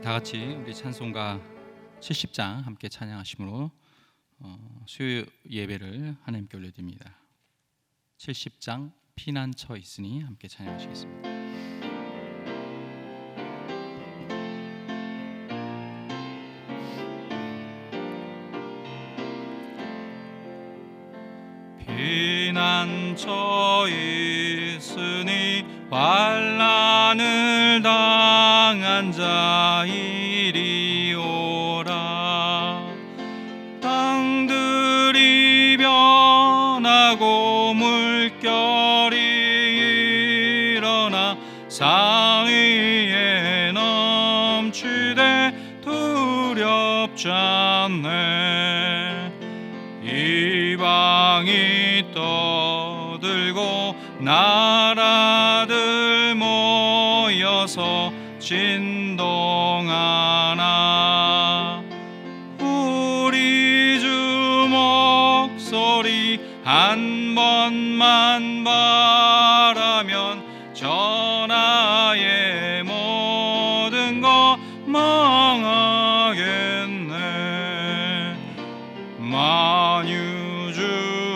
다 같이 우리 찬송가 70장 함께 찬양하심으로 수요 예배를 하나님께 올려드립니다. 70장 피난처 있으니 함께 찬양하시겠습니다. 피난처 있으니 환난을 당한 자 이리 오라. 땅들이 변하고 물결이 일어나 상위에 넘치되 두렵지 않네. 이방이 떠들고 나라들 모여서 진동하나. 우리 주 목소리 한 번만 바라면 전하의 모든 것 망하겠네. 만유주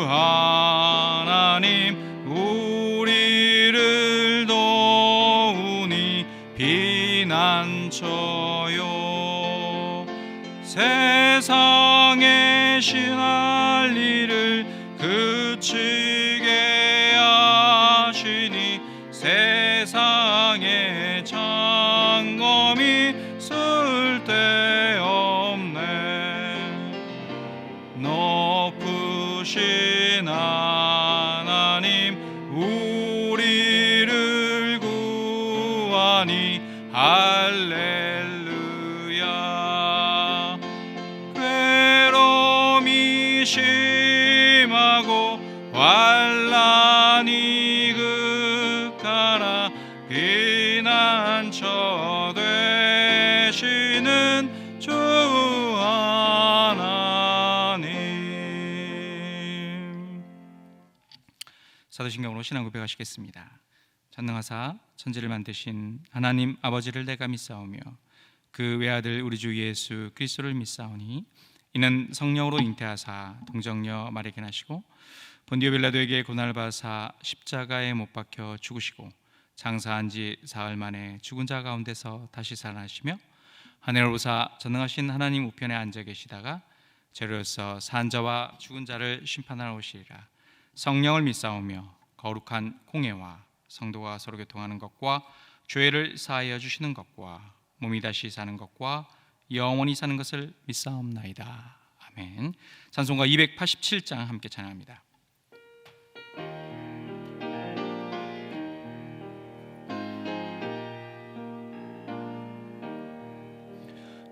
하나님 우리를 도우니 피난처요. 세상의 시난리를 그치게 하시니 세상의 장검이 쓸데없네. 높으신 하나님 우리를 구하니 할렐루야. 괴로움이 심하고 환난이 극하나 피난처 되시는 주 하나님. 사도신경으로 신앙 고백하시겠습니다. 전능하사 천지를 만드신 하나님 아버지를 내가 믿사오며 그 외아들 우리 주 예수 그리스도를 믿사오니 이는 성령으로 잉태하사 동정녀 마리아에게 나시고 본디오 빌라도에게 고난을 받으사 십자가에 못 박혀 죽으시고 장사한 지 사흘 만에 죽은 자 가운데서 다시 살아나시며 하늘로 오사 전능하신 하나님 우편에 앉아 계시다가 죄로서 산 자와 죽은 자를 심판하러 오시리라. 성령을 믿사오며 거룩한 공예와 성도가 서로 교통하는 것과 죄를 사하여 주시는 것과 몸이 다시 사는 것과 영원히 사는 것을 믿사옵나이다. 아멘. 찬송가 287장 함께 찬양합니다.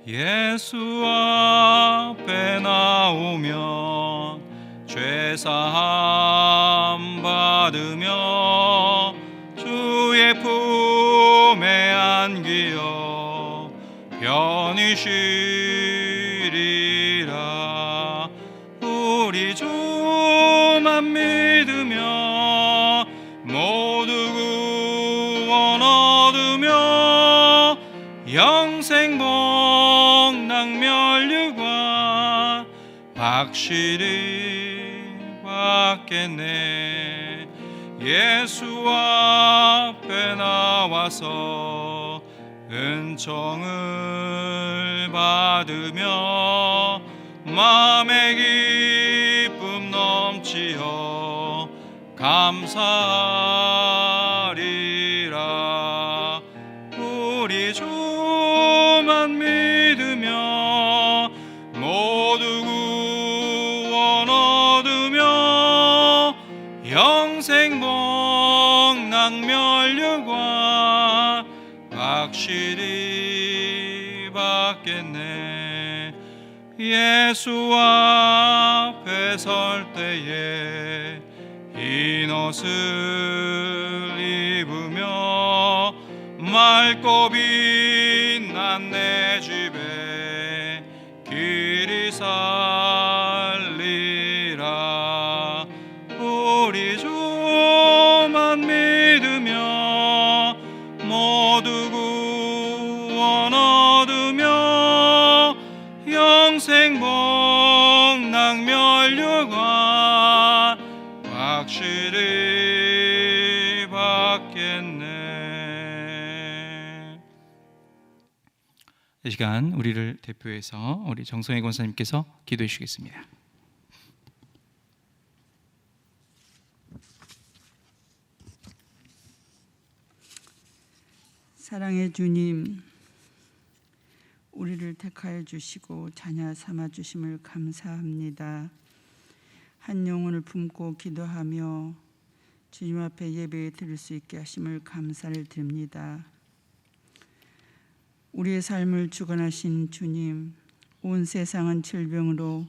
예수 앞에 나오면 죄사함 받으며 주의 품에 안기어 편히 쉬리라. 우리 주만 믿으며 모두 구원 얻으며 영생 복락 면류관 확실히 받겠네. 예수 앞에 나와서 은총을 받으며 마음의 기쁨 넘치어 감사하리라. 우리 주만 믿으며 모두 구원 얻으며 영생 복락 면류관 확실히 받겠네. 예수 앞에 설 때에 흰 옷을 입으며 맑고 빛난 내 집에 길이 살리라. 우리 주만 믿으며 모두 구원 얻으며 행복 낙멸류가 확실히 받겠네. 이 시간 우리를 대표해서 우리 정성혜 권사님께서 기도해 주시겠습니다. 사랑의 주님, 우리를 택하여 주시고 자녀 삼아 주심을 감사합니다. 한 영혼을 품고 기도하며 주님 앞에 예배 드릴 수 있게 하심을 감사를 드립니다. 우리의 삶을 주관하신 주님, 온 세상은 질병으로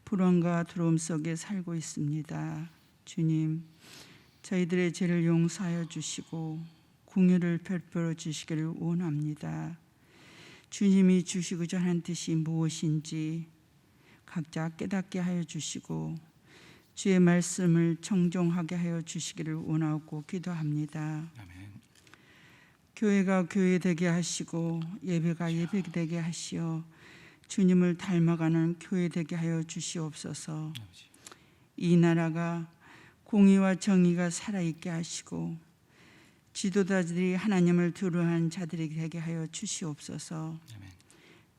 불안과 두려움 속에 살고 있습니다. 주님, 저희들의 죄를 용서하여 주시고 긍휼을 베풀어 주시기를 원합니다. 주님이 주시고자 하는 뜻이 무엇인지 각자 깨닫게 하여 주시고 주의 말씀을 청종하게 하여 주시기를 원하고 기도합니다. 아멘. 교회가 교회되게 하시고 예배가 예배되게 하시어 주님을 닮아가는 교회되게 하여 주시옵소서. 이 나라가 공의와 정의가 살아있게 하시고 지도자들이 하나님을 두려워하는 자들이 되게 하여 주시옵소서. 아멘.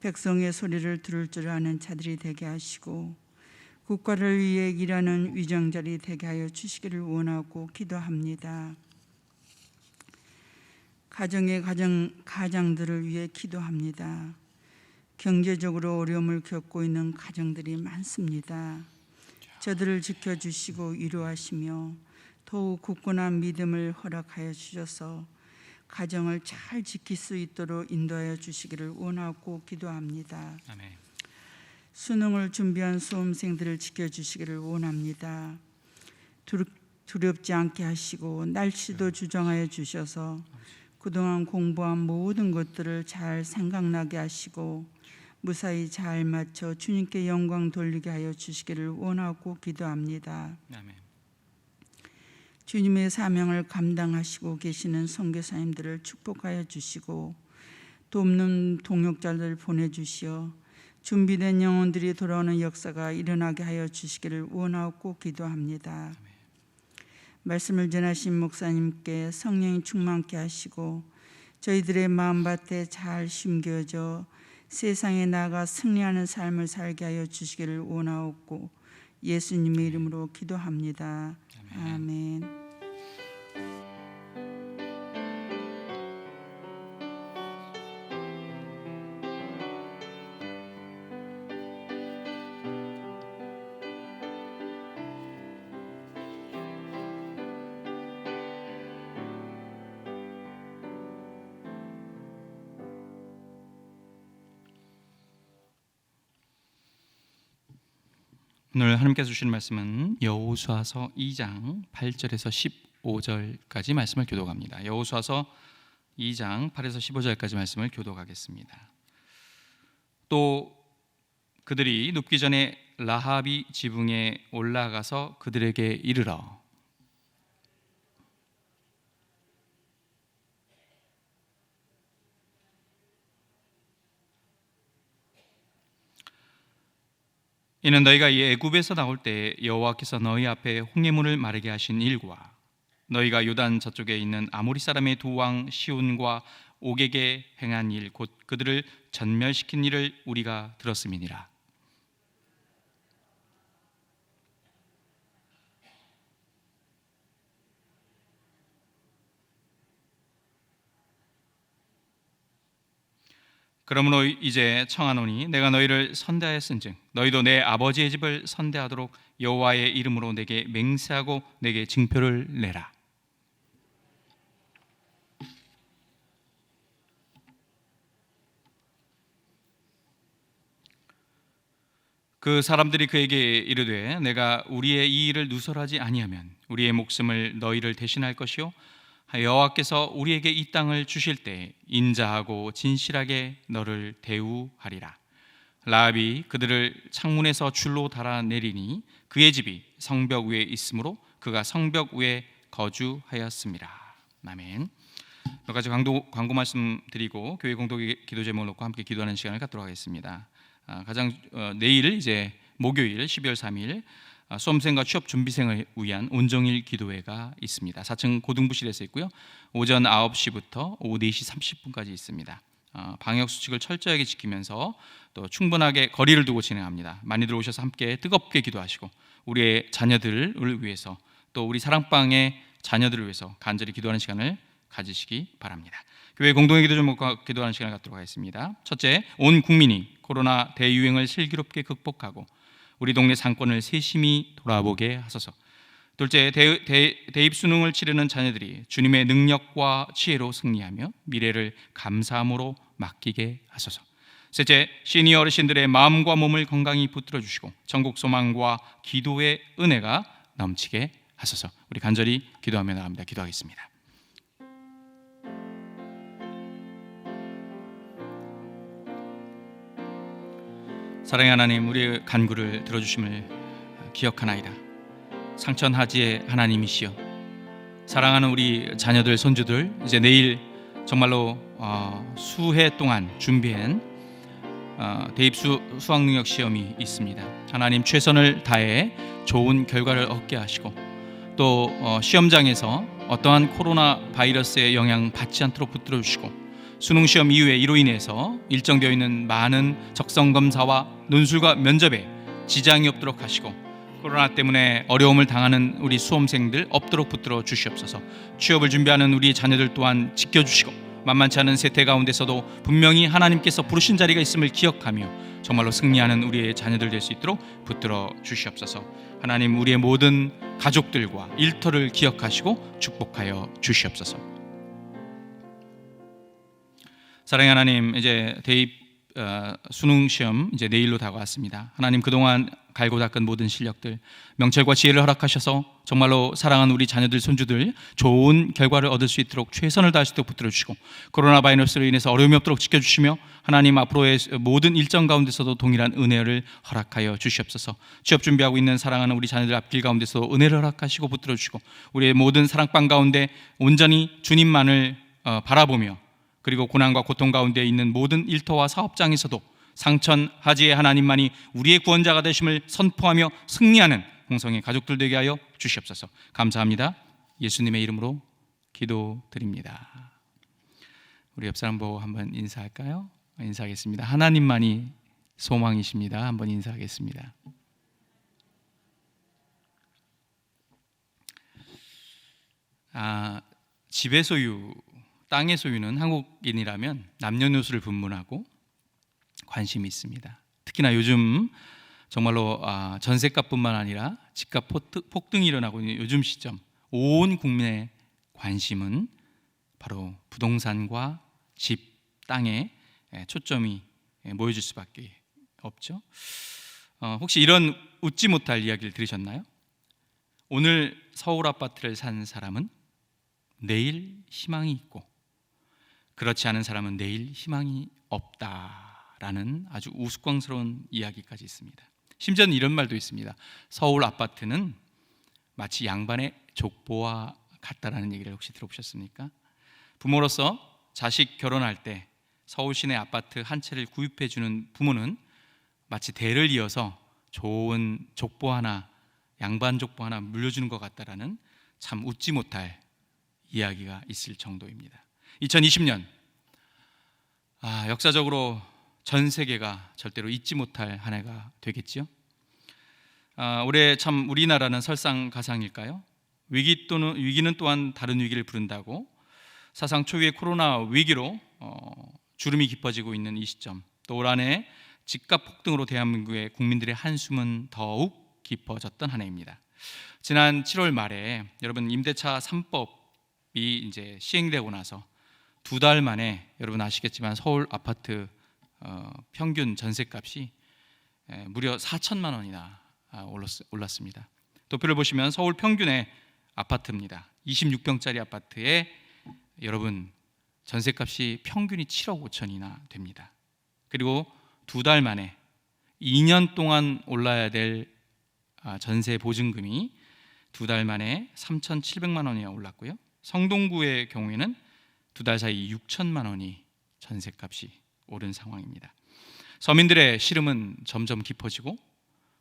백성의 소리를 들을 줄 아는 자들이 되게 하시고 국가를 위해 일하는 위정자들이 되게 하여 주시기를 원하고 기도합니다. 가정들을 위해 기도합니다. 경제적으로 어려움을 겪고 있는 가정들이 많습니다. 저들을 지켜주시고 위로하시며 더욱 굳건한 믿음을 허락하여 주셔서 가정을 잘 지킬 수 있도록 인도하여 주시기를 원하고 기도합니다. 아멘. 수능을 준비한 수험생들을 지켜주시기를 원합니다. 두렵지 않게 하시고 날씨도 주정하여 주셔서 그동안 공부한 모든 것들을 잘 생각나게 하시고 무사히 잘 맞춰 주님께 영광 돌리게 하여 주시기를 원하고 기도합니다. 아멘. 주님의 사명을 감당하시고 계시는 선교사님들을 축복하여 주시고 돕는 동역자들 보내주시어 준비된 영혼들이 돌아오는 역사가 일어나게 하여 주시기를 원하고 기도합니다. 말씀을 전하신 목사님께 성령이 충만케 하시고 저희들의 마음밭에 잘 심겨져 세상에 나가 승리하는 삶을 살게 하여 주시기를 원하옵고 예수님의 이름으로 기도합니다. 아멘. 오늘 하나님께서 주시는 말씀은 여호수아서 2장 8절에서 15절까지 말씀을 교독합니다. 여호수아서 2장 8에서 15절까지 말씀을 교독하겠습니다. 또 그들이 눕기 전에 라합이 지붕에 올라가서 그들에게 이르러 이는 너희가 이 애굽에서 나올 때 여호와께서 너희 앞에 홍해물을 마르게 하신 일과 너희가 요단 저쪽에 있는 아모리 사람의 두 왕 시온과 옥에게 행한 일 곧 그들을 전멸시킨 일을 우리가 들었음이니라. 그러므로 이제 청하노니 내가 너희를 선대하였은즉 너희도 내 아버지의 집을 선대하도록 여호와의 이름으로 내게 맹세하고 내게 징표를 내라. 그 사람들이 그에게 이르되 내가 우리의 이 일을 누설하지 아니하면 우리의 목숨을 너희를 대신할 것이요 여호와께서 우리에게 이 땅을 주실 때 인자하고 진실하게 너를 대우하리라. 라합이 그들을 창문에서 줄로 달아내리니 그의 집이 성벽 위에 있으므로 그가 성벽 위에 거주하였습니다. 아멘. 몇 가지 광고 말씀 드리고 교회 공동 기도 제목을 놓고 함께 기도하는 시간을 갖도록 하겠습니다. 내일 이제 목요일 12월 3일 수험생과 취업 준비생을 위한 온정일 기도회가 있습니다. 4층 고등부실에서 있고요. 오전 9시부터 오후 4시 30분까지 있습니다. 방역 수칙을 철저하게 지키면서 또 충분하게 거리를 두고 진행합니다. 많이들 오셔서 함께 뜨겁게 기도하시고 우리의 자녀들을 위해서 또 우리 사랑방의 자녀들을 위해서 간절히 기도하는 시간을 가지시기 바랍니다. 교회 공동의 기도 제목과 기도하는 시간을 갖도록 하겠습니다. 첫째, 온 국민이 코로나 대유행을 슬기롭게 극복하고 우리 동네 상권을 세심히 돌아보게 하소서. 둘째, 대입 수능을 치르는 자녀들이 주님의 능력과 지혜로 승리하며 미래를 감사함으로 맡기게 하소서. 셋째, 시니어 어르신들의 마음과 몸을 건강히 붙들어 주시고 전국 소망과 기도의 은혜가 넘치게 하소서. 우리 간절히 기도하며 나갑니다. 기도하겠습니다. 사랑의 하나님, 우리의 간구를 들어주심을 기억하나이다. 상천하지의 하나님이시여, 사랑하는 우리 자녀들, 손주들, 이제 내일 정말로 수해 동안 준비한 대입 수학능력 시험이 있습니다. 하나님, 최선을 다해 좋은 결과를 얻게 하시고 또 시험장에서 어떠한 코로나 바이러스의 영향 받지 않도록 붙들어 주시고 수능 시험 이후에 이로 인해서 일정되어 있는 많은 적성 검사와 논술과 면접에 지장이 없도록 하시고 코로나 때문에 어려움을 당하는 우리 수험생들 없도록 붙들어 주시옵소서. 취업을 준비하는 우리 자녀들 또한 지켜주시고 만만치 않은 세태 가운데서도 분명히 하나님께서 부르신 자리가 있음을 기억하며 정말로 승리하는 우리의 자녀들 될 수 있도록 붙들어 주시옵소서. 하나님, 우리의 모든 가족들과 일터를 기억하시고 축복하여 주시옵소서. 사랑의 하나님, 이제 대입 수능 시험 이제 내일로 다가왔습니다. 하나님, 그동안 갈고 닦은 모든 실력들, 명철과 지혜를 허락하셔서 정말로 사랑하는 우리 자녀들, 손주들 좋은 결과를 얻을 수 있도록 최선을 다할 수 있도록 붙들어 주시고 코로나 바이러스로 인해서 어려움이 없도록 지켜주시며 하나님, 앞으로의 모든 일정 가운데서도 동일한 은혜를 허락하여 주시옵소서. 취업 준비하고 있는 사랑하는 우리 자녀들 앞길 가운데서 은혜를 허락하시고 붙들어 주시고 우리의 모든 사랑방 가운데 온전히 주님만을 바라보며 그리고 고난과 고통 가운데 있는 모든 일터와 사업장에서도 상천하지의 하나님만이 우리의 구원자가 되심을 선포하며 승리하는 홍성의 가족들 되게 하여 주시옵소서. 감사합니다. 예수님의 이름으로 기도드립니다. 우리 옆 사람 보고 한번 인사할까요? 인사하겠습니다. 하나님만이 소망이십니다. 한번 인사하겠습니다. 집의 소유, 땅의 소유는 한국인이라면 남녀노소를 분문하고 관심이 있습니다. 특히나 요즘 정말로 전세값뿐만 아니라 집값 폭등이 일어나고 있는 요즘 시점 온 국민의 관심은 바로 부동산과 집, 땅에 초점이 모여질 수밖에 없죠. 혹시 이런 웃지 못할 이야기를 들으셨나요? 오늘 서울 아파트를 산 사람은 내일 희망이 있고 그렇지 않은 사람은 내일 희망이 없다라는 아주 우스꽝스러운 이야기까지 있습니다. 심지어는 이런 말도 있습니다. 서울 아파트는 마치 양반의 족보와 같다라는 얘기를 혹시 들어보셨습니까? 부모로서 자식 결혼할 때 서울 시내 아파트 한 채를 구입해 주는 부모는 마치 대를 이어서 좋은 족보 하나, 양반 족보 하나 물려주는 것 같다라는 참 웃지 못할 이야기가 있을 정도입니다. 2020년 역사적으로 전 세계가 절대로 잊지 못할 한 해가 되겠지요. 올해 참 우리나라는 설상가상일까요? 위기는 또한 다른 위기를 부른다고 사상 초유의 코로나 위기로 주름이 깊어지고 있는 이 시점, 또 올 한 해 집값 폭등으로 대한민국의 국민들의 한숨은 더욱 깊어졌던 한 해입니다. 지난 7월 말에 여러분 임대차 3법이 이제 시행되고 나서 2달 만에 여러분 아시겠지만 서울 아파트 평균 전세값이 무려 4천만 원이나 올랐습니다. 도표를 보시면 서울 평균의 아파트입니다. 26평짜리 아파트에 여러분 전세값이 평균이 7억 5천이나 됩니다. 그리고 2달 만에 2년 동안 올라야 될 전세 보증금이 2달 만에 3,700만 원이나 올랐고요. 성동구의 경우에는 2달 사이 6천만 원이 전세값이 오른 상황입니다. 서민들의 시름은 점점 깊어지고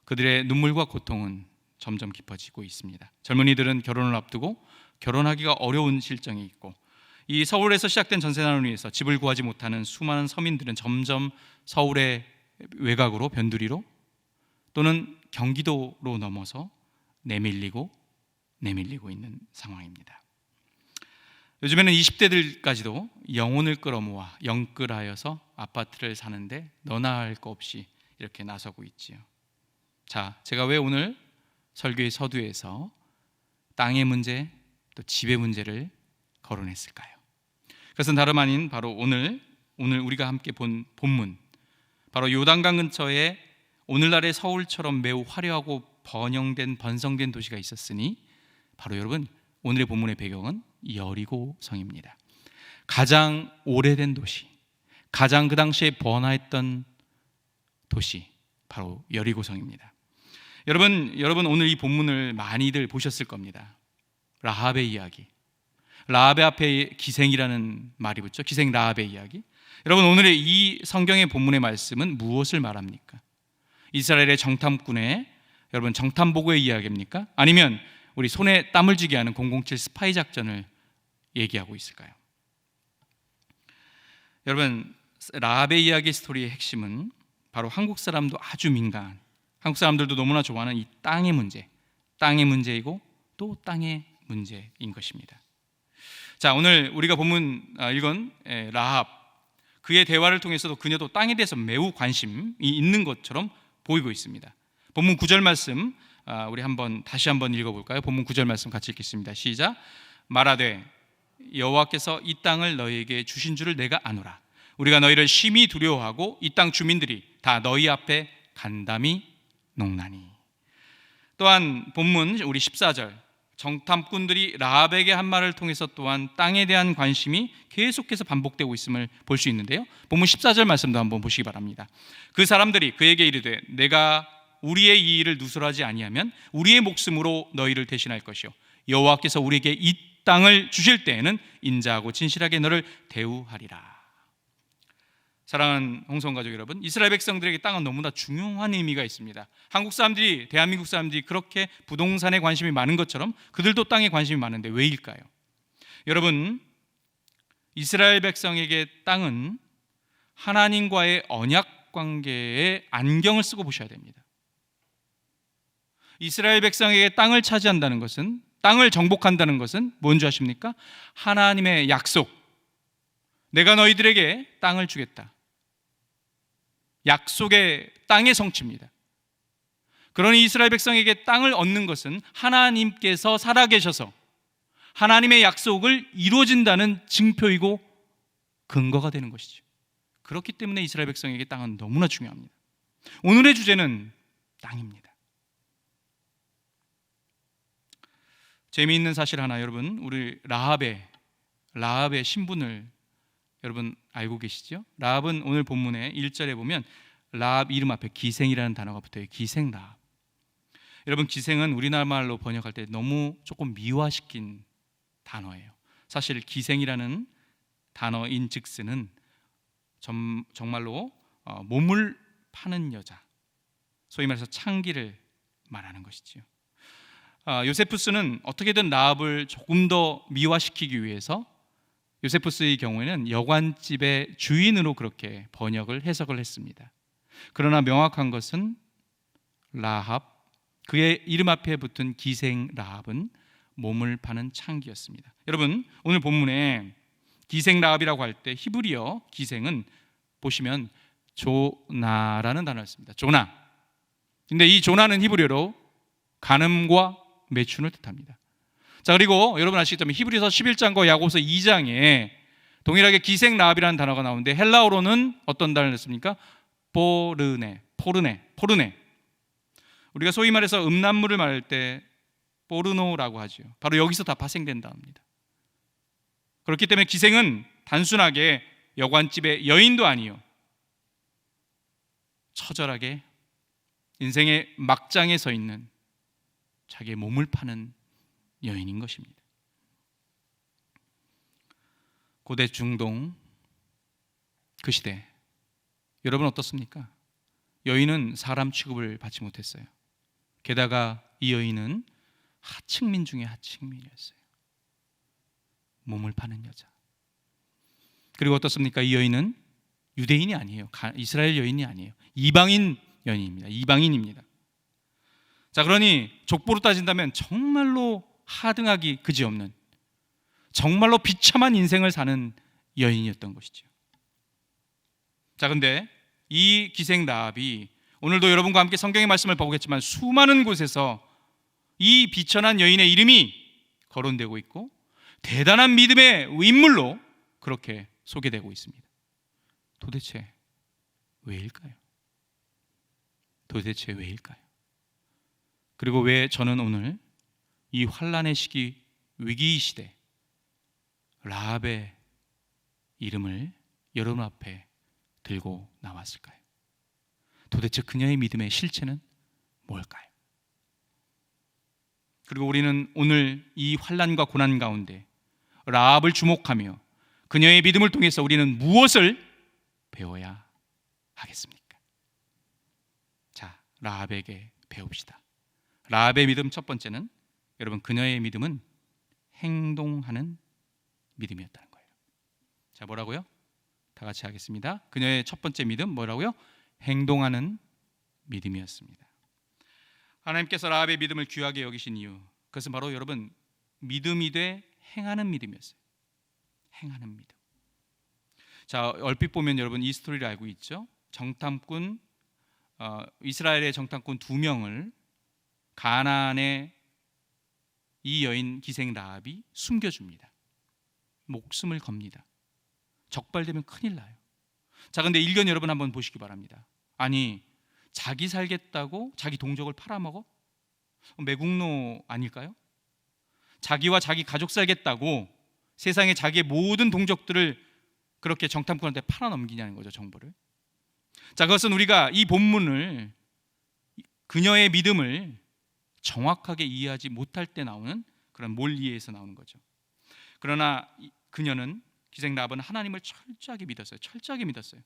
그들의 눈물과 고통은 점점 깊어지고 있습니다. 젊은이들은 결혼을 앞두고 결혼하기가 어려운 실정이 있고, 이 서울에서 시작된 전세난을 위해서 집을 구하지 못하는 수많은 서민들은 점점 서울의 외곽으로, 변두리로 또는 경기도로 넘어서 내밀리고 있는 상황입니다. 요즘에는 20대들까지도 영혼을 끌어모아 영끌하여서 아파트를 사는데 너나 할 거 없이 이렇게 나서고 있지요. 자, 제가 왜 오늘 설교의 서두에서 땅의 문제, 또 집의 문제를 거론했을까요? 그것은 다름 아닌 바로 오늘 우리가 함께 본 본문, 바로 요단강 근처에 오늘날의 서울처럼 매우 화려하고 번성된 도시가 있었으니, 바로 여러분, 오늘의 본문의 배경은 여리고성입니다. 가장 오래된 도시, 가장 그 당시에 번화했던 도시, 바로 여리고성입니다. 여러분 오늘 이 본문을 많이들 보셨을 겁니다. 라합의 이야기, 라합의 앞에 기생이라는 말이 붙죠. 기생 라합의 이야기. 여러분, 오늘의 이 성경의 본문의 말씀은 무엇을 말합니까? 이스라엘의 정탐꾼의, 여러분, 정탐보고의 이야기입니까? 아니면 우리 손에 땀을 쥐게 하는 007 스파이 작전을 얘기하고 있을까요? 여러분, 라합의 이야기 스토리의 핵심은 바로 한국 사람도 아주 민감한, 한국 사람들도 너무나 좋아하는 이 땅의 문제이고 또 땅의 문제인 것입니다. 자, 오늘 우리가 읽은 라합, 그의 대화를 통해서도 그녀도 땅에 대해서 매우 관심이 있는 것처럼 보이고 있습니다. 본문 9절 말씀 우리 다시 한번 읽어볼까요? 본문 9절 말씀 같이 읽겠습니다. 시작. 말하되 여호와께서 이 땅을 너희에게 주신 줄을 내가 아노라. 우리가 너희를 심히 두려워하고 이 땅 주민들이 다 너희 앞에 간담이 농나니. 또한 본문 우리 14절, 정탐꾼들이 라합에게 한 말을 통해서 또한 땅에 대한 관심이 계속해서 반복되고 있음을 볼 수 있는데요. 본문 14절 말씀도 한번 보시기 바랍니다. 그 사람들이 그에게 이르되 내가 우리의 이 일을 누설하지 아니하면 우리의 목숨으로 너희를 대신할 것이요 여호와께서 우리에게 이 땅을 주실 때에는 인자하고 진실하게 너를 대우하리라. 사랑하는 홍성가족 여러분, 이스라엘 백성들에게 땅은 너무나 중요한 의미가 있습니다. 한국 사람들이, 대한민국 사람들이 그렇게 부동산에 관심이 많은 것처럼 그들도 땅에 관심이 많은데 왜일까요? 여러분, 이스라엘 백성에게 땅은 하나님과의 언약 관계에 안경을 쓰고 보셔야 됩니다. 이스라엘 백성에게 땅을 차지한다는 것은, 땅을 정복한다는 것은 뭔지 아십니까? 하나님의 약속, 내가 너희들에게 땅을 주겠다. 약속의 땅의 성취입니다. 그러니 이스라엘 백성에게 땅을 얻는 것은 하나님께서 살아계셔서 하나님의 약속을 이루어진다는 증표이고 근거가 되는 것이죠. 그렇기 때문에 이스라엘 백성에게 땅은 너무나 중요합니다. 오늘의 주제는 땅입니다. 재미있는 사실 하나, 여러분, 우리 라합의 신분을 여러분 알고 계시죠? 라합은 오늘 본문의 1절에 보면 라합 이름 앞에 기생이라는 단어가 붙어요. 기생 라합. 여러분, 기생은 우리나라 말로 번역할 때 너무 조금 미화시킨 단어예요. 사실 기생이라는 단어인 즉스는 정말로 몸을 파는 여자, 소위 말해서 창기를 말하는 것이지요. 요세푸스는 어떻게든 라합을 조금 더 미화시키기 위해서 요세푸스의 경우에는 여관집의 주인으로 그렇게 번역을 해석을 했습니다. 그러나 명확한 것은 라합, 그의 이름 앞에 붙은 기생 라합은 몸을 파는 창기였습니다. 여러분, 오늘 본문에 기생 라합이라고 할 때 히브리어 기생은 보시면 조나라는 단어를 씁니다. 조나. 근데 이 조나는 히브리어로 간음과 매춘을 뜻합니다. 자, 그리고 여러분 아시겠지만 히브리서 11장과 야고보서 2장에 동일하게 기생 라합이라는 단어가 나오는데 헬라어로는 어떤 단어를 씁니까? 포르네. 우리가 소위 말해서 음란물을 말할 때 포르노라고 하죠. 바로 여기서 다 파생된 단어입니다. 그렇기 때문에 기생은 단순하게 여관집의 여인도 아니요, 처절하게 인생의 막장에 서 있는 자기의 몸을 파는 여인인 것입니다. 고대 중동 그 시대 여러분 어떻습니까? 여인은 사람 취급을 받지 못했어요. 게다가 이 여인은 하층민 중에 하층민이었어요. 몸을 파는 여자. 그리고 어떻습니까? 이 여인은 유대인이 아니에요. 이스라엘 여인이 아니에요. 이방인 여인입니다. 이방인입니다. 자, 그러니 족보로 따진다면 정말로 하등하기 그지없는, 정말로 비참한 인생을 사는 여인이었던 것이죠. 자, 근데 이 기생 라합이 오늘도 여러분과 함께 성경의 말씀을 보겠지만 수많은 곳에서 이 비천한 여인의 이름이 거론되고 있고 대단한 믿음의 인물로 그렇게 소개되고 있습니다. 도대체 왜일까요? 도대체 왜일까요? 그리고 왜 저는 오늘 이 환난의 시기, 위기 시대 라합의 이름을 여러분 앞에 들고 나왔을까요? 도대체 그녀의 믿음의 실체는 뭘까요? 그리고 우리는 오늘 이 환난과 고난 가운데 라합을 주목하며 그녀의 믿음을 통해서 우리는 무엇을 배워야 하겠습니까? 자, 라합에게 배웁시다. 라합의 믿음 첫 번째는, 여러분, 그녀의 믿음은 행동하는 믿음이었다는 거예요. 자, 뭐라고요? 다 같이 하겠습니다. 그녀의 첫 번째 믿음 뭐라고요? 행동하는 믿음이었습니다. 하나님께서 라합의 믿음을 귀하게 여기신 이유, 그것은 바로 여러분 믿음이 돼 행하는 믿음이었어요. 행하는 믿음. 자, 얼핏 보면 여러분 이 스토리를 알고 있죠? 정탐꾼, 이스라엘의 정탐꾼 2명을 가나안의 이 여인 기생 라합이 숨겨줍니다. 목숨을 겁니다. 적발되면 큰일 나요. 자, 근데 일견 여러분 한번 보시기 바랍니다. 아니, 자기 살겠다고 자기 동족을 팔아먹어? 매국노 아닐까요? 자기와 자기 가족 살겠다고 세상에 자기의 모든 동족들을 그렇게 정탐꾼한테 팔아넘기냐는 거죠, 정보를. 자, 그것은 우리가 이 본문을, 그녀의 믿음을 정확하게 이해하지 못할 때 나오는 그런 몰이해에서 나오는 거죠. 그러나 그녀는, 기생 라합은 하나님을 철저하게 믿었어요. 철저하게 믿었어요.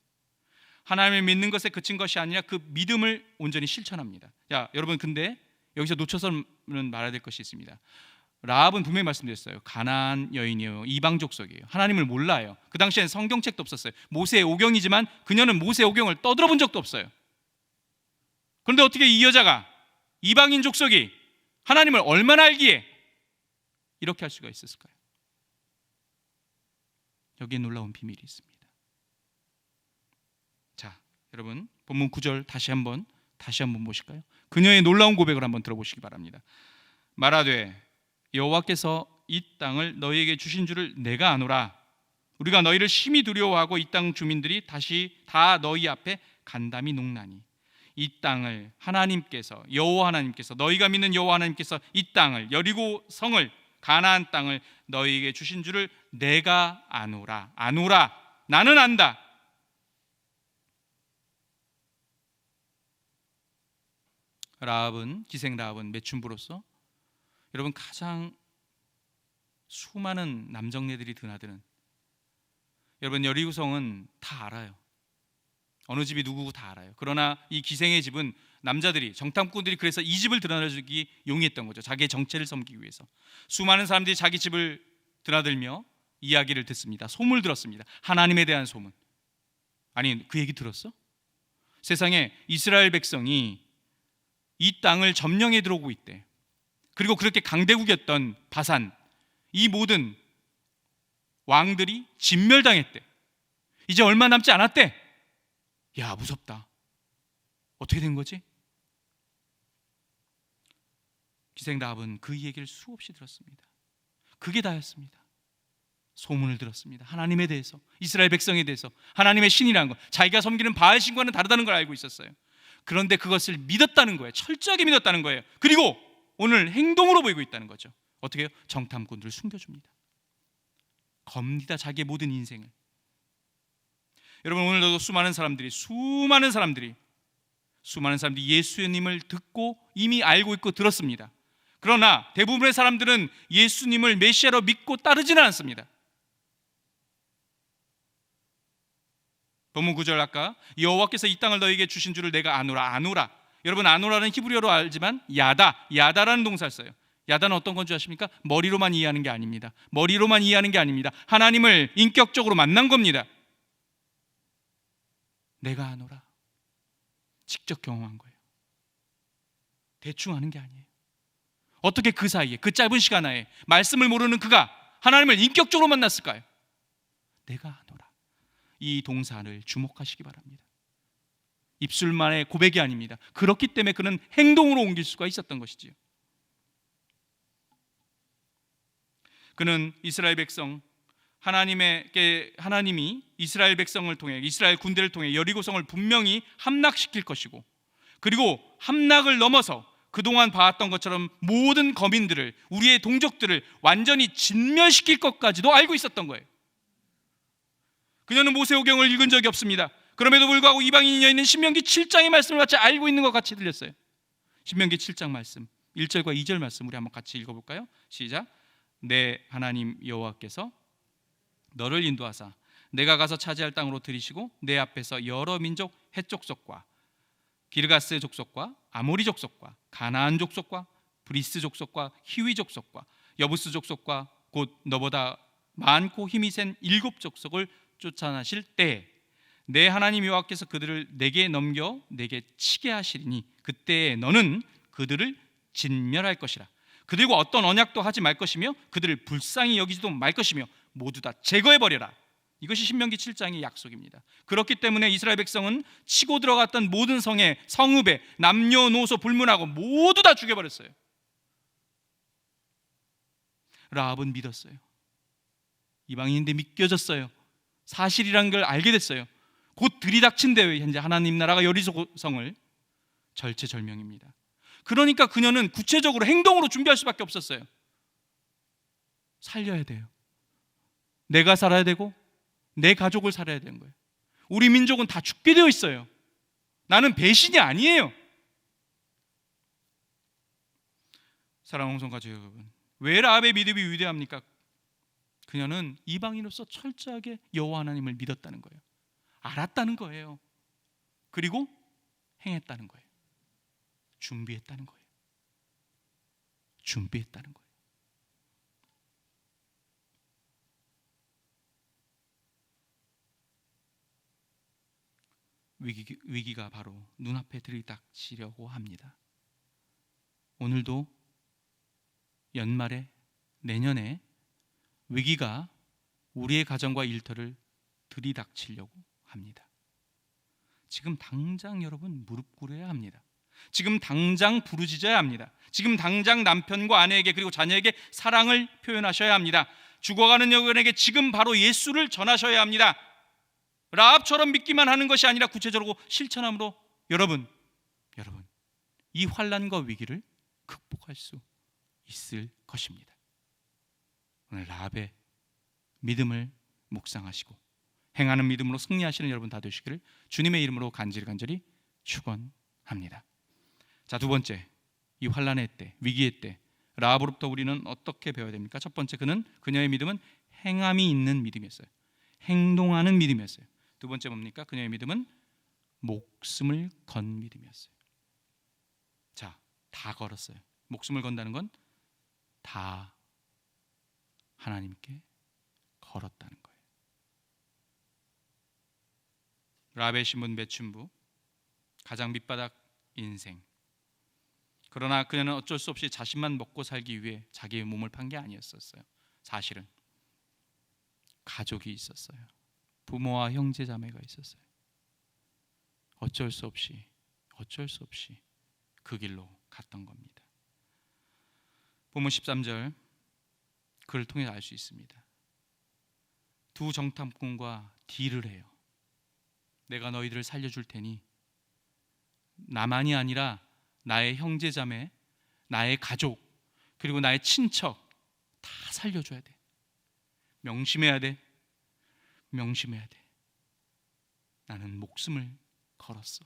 하나님을 믿는 것에 그친 것이 아니라 그 믿음을 온전히 실천합니다. 자, 여러분, 근데 여기서 놓쳐서는 말해야 될 것이 있습니다. 라합은 분명히 말씀드렸어요. 가나안 여인이에요. 이방 족속이에요. 하나님을 몰라요. 그 당시엔 성경책도 없었어요. 모세의 오경이지만 그녀는 모세의 오경을 떠들어본 적도 없어요. 그런데 어떻게 이 여자가, 이방인 족속이 하나님을 얼마나 알기에 이렇게 할 수가 있었을까요? 여기에 놀라운 비밀이 있습니다. 자, 여러분, 본문 9절 다시 한번 보실까요? 그녀의 놀라운 고백을 한번 들어보시기 바랍니다. 말하되 여호와께서 이 땅을 너희에게 주신 줄을 내가 아노라. 우리가 너희를 심히 두려워하고 이 땅 주민들이 다시 다 너희 앞에 간담이 녹나니 이 땅을 하나님께서, 여호와 하나님께서, 너희가 믿는 여호와 하나님께서 이 땅을, 여리고 성을, 가나안 땅을 너희에게 주신 줄을 내가 아노라. 아노라. 나는 안다. 라합은, 기생 라합은 매춘부로서 여러분 가장 수많은 남정네들이 드나드는, 여러분 여리고성은 다 알아요. 어느 집이 누구고 다 알아요. 그러나 이 기생의 집은 남자들이, 정탐꾼들이 그래서 이 집을 드나들기 용이했던 거죠. 자기의 정체를 섬기기 위해서. 수많은 사람들이 자기 집을 드나들며 이야기를 듣습니다. 소문을 들었습니다. 하나님에 대한 소문. 아니, 그 얘기 들었어? 세상에 이스라엘 백성이 이 땅을 점령해 들어오고 있대. 그리고 그렇게 강대국이었던 바산, 이 모든 왕들이 진멸당했대. 이제 얼마 남지 않았대. 야, 무섭다. 어떻게 된 거지? 기생 라합은 그 얘기를 수없이 들었습니다. 그게 다였습니다. 소문을 들었습니다. 하나님에 대해서, 이스라엘 백성에 대해서, 하나님의 신이라는 것, 자기가 섬기는 바알 신과는 다르다는 걸 알고 있었어요. 그런데 그것을 믿었다는 거예요. 철저하게 믿었다는 거예요. 그리고 오늘 행동으로 보이고 있다는 거죠. 어떻게 해요? 정탐꾼들을 숨겨줍니다. 겁니다. 자기의 모든 인생을. 여러분, 오늘도 수많은 사람들이 예수님을 듣고 이미 알고 있고 들었습니다. 그러나 대부분의 사람들은 예수님을 메시아로 믿고 따르지는 않습니다. 본문 9절 아까 여호와께서 이 땅을 너에게 주신 줄을 내가 아노라. 아노라. 여러분, 아노라는 히브리어로 알지만 야다라는 동사를 써요. 야다는 어떤 건 줄 아십니까? 머리로만 이해하는 게 아닙니다. 머리로만 이해하는 게 아닙니다. 하나님을 인격적으로 만난 겁니다. 내가 아노라. 직접 경험한 거예요. 대충 하는 게 아니에요. 어떻게 그 사이에, 그 짧은 시간 안에 말씀을 모르는 그가 하나님을 인격적으로 만났을까요? 내가 아노라. 이 동사를 주목하시기 바랍니다. 입술만의 고백이 아닙니다. 그렇기 때문에 그는 행동으로 옮길 수가 있었던 것이지요. 그는 이스라엘 백성, 하나님이 이스라엘 백성을 통해, 이스라엘 군대를 통해 여리고성을 분명히 함락시킬 것이고, 그리고 함락을 넘어서 그동안 봐왔던 것처럼 모든 거민들을, 우리의 동족들을 완전히 진멸시킬 것까지도 알고 있었던 거예요. 그녀는 모세오경을 읽은 적이 없습니다. 그럼에도 불구하고 이방인이 있는 신명기 7장의 말씀을 같이 알고 있는 것 같이 들렸어요. 신명기 7장 말씀 1절과 2절 말씀 우리 한번 같이 읽어볼까요? 시작. 내 하나님 여호와께서 너를 인도하사 내가 가서 차지할 땅으로 들이시고 내 앞에서 여러 민족 헷 족속과 기르가스 족속과 아모리 족속과 가나안 족속과 브리스 족속과 히위 족속과 여부스 족속과 곧 너보다 많고 힘이 센 7 족속을 쫓아나실 때에 내 하나님 여호와께서 그들을 내게 넘겨 내게 치게 하시리니 그때에 너는 그들을 진멸할 것이라. 그들과 어떤 언약도 하지 말 것이며 그들을 불쌍히 여기지도 말 것이며 모두 다 제거해버려라. 이것이 신명기 7장의 약속입니다. 그렇기 때문에 이스라엘 백성은 치고 들어갔던 모든 성에, 성읍에 남녀노소 불문하고 모두 다 죽여버렸어요. 라합은 믿었어요. 이방인인데 믿겨졌어요. 사실이란 걸 알게 됐어요. 곧 들이닥친 데에 현재 하나님 나라가 여리고성을 절체절명입니다. 그러니까 그녀는 구체적으로 행동으로 준비할 수밖에 없었어요. 살려야 돼요. 내가 살아야 되고 내 가족을 살아야 되는 거예요. 우리 민족은 다 죽게 되어 있어요. 나는 배신이 아니에요. 사랑하는 성가족 여러분, 왜 라합의 믿음이 위대합니까? 그녀는 이방인으로서 철저하게 여호와 하나님을 믿었다는 거예요. 알았다는 거예요. 그리고 행했다는 거예요. 준비했다는 거예요. 준비했다는 거예요. 위기가 바로 눈앞에 들이닥치려고 합니다. 오늘도 연말에, 내년에 위기가 우리의 가정과 일터를 들이닥치려고 합니다. 지금 당장 여러분 무릎 꿇어야 합니다. 지금 당장 부르짖어야 합니다. 지금 당장 남편과 아내에게 그리고 자녀에게 사랑을 표현하셔야 합니다. 죽어가는 여러분에게 지금 바로 예수를 전하셔야 합니다. 라합처럼 믿기만 하는 것이 아니라 구체적으로 실천함으로 여러분 이 환난과 위기를 극복할 수 있을 것입니다. 오늘 라합의 믿음을 묵상하시고 행하는 믿음으로 승리하시는 여러분 다 되시기를 주님의 이름으로 간절히 축원합니다. 자, 두 번째, 이 환난의 때, 위기의 때 라합으로부터 우리는 어떻게 배워야 됩니까? 첫 번째, 그녀의 믿음은 행함이 있는 믿음이었어요. 행동하는 믿음이었어요. 두 번째 뭡니까? 그녀의 믿음은 목숨을 건 믿음이었어요. 자, 다 걸었어요. 목숨을 건다는 건 다 하나님께 걸었다는 거예요. 라합의 신분 매춘부, 가장 밑바닥 인생. 그러나 그녀는 어쩔 수 없이 자신만 먹고 살기 위해 자기의 몸을 판 게 아니었었어요. 사실은 가족이 있었어요. 부모와 형제 자매가 있었어요. 어쩔 수 없이 그 길로 갔던 겁니다. 본문 13절 그를 통해 알 수 있습니다. 두 정탐꾼과 딜을 해요. 내가 너희들을 살려줄 테니 나만이 아니라 나의 형제 자매, 나의 가족, 그리고 나의 친척 다 살려줘야 돼. 명심해야 돼. 나는 목숨을 걸었어.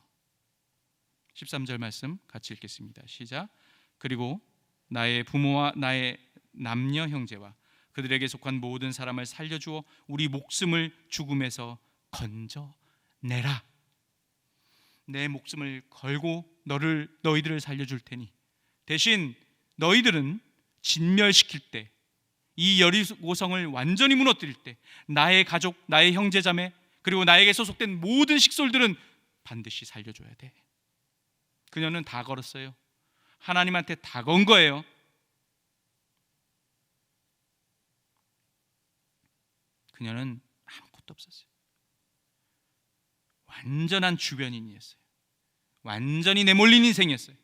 13절 말씀 같이 읽겠습니다. 시작. 그리고 나의 부모와 나의 남녀 형제와 그들에게 속한 모든 사람을 살려주어 우리 목숨을 죽음에서 건져냈노라. 내라. 내 목숨을 걸고 너희들을 살려줄 테니 대신 너희들은 진멸시킬 때, 이 여리고성을 완전히 무너뜨릴 때 나의 가족, 나의 형제자매, 그리고 나에게 소속된 모든 식솔들은 반드시 살려줘야 돼. 그녀는 다 걸었어요. 하나님한테 다 건 거예요. 그녀는 아무것도 없었어요. 완전한 주변인이었어요. 완전히 내몰린 인생이었어요.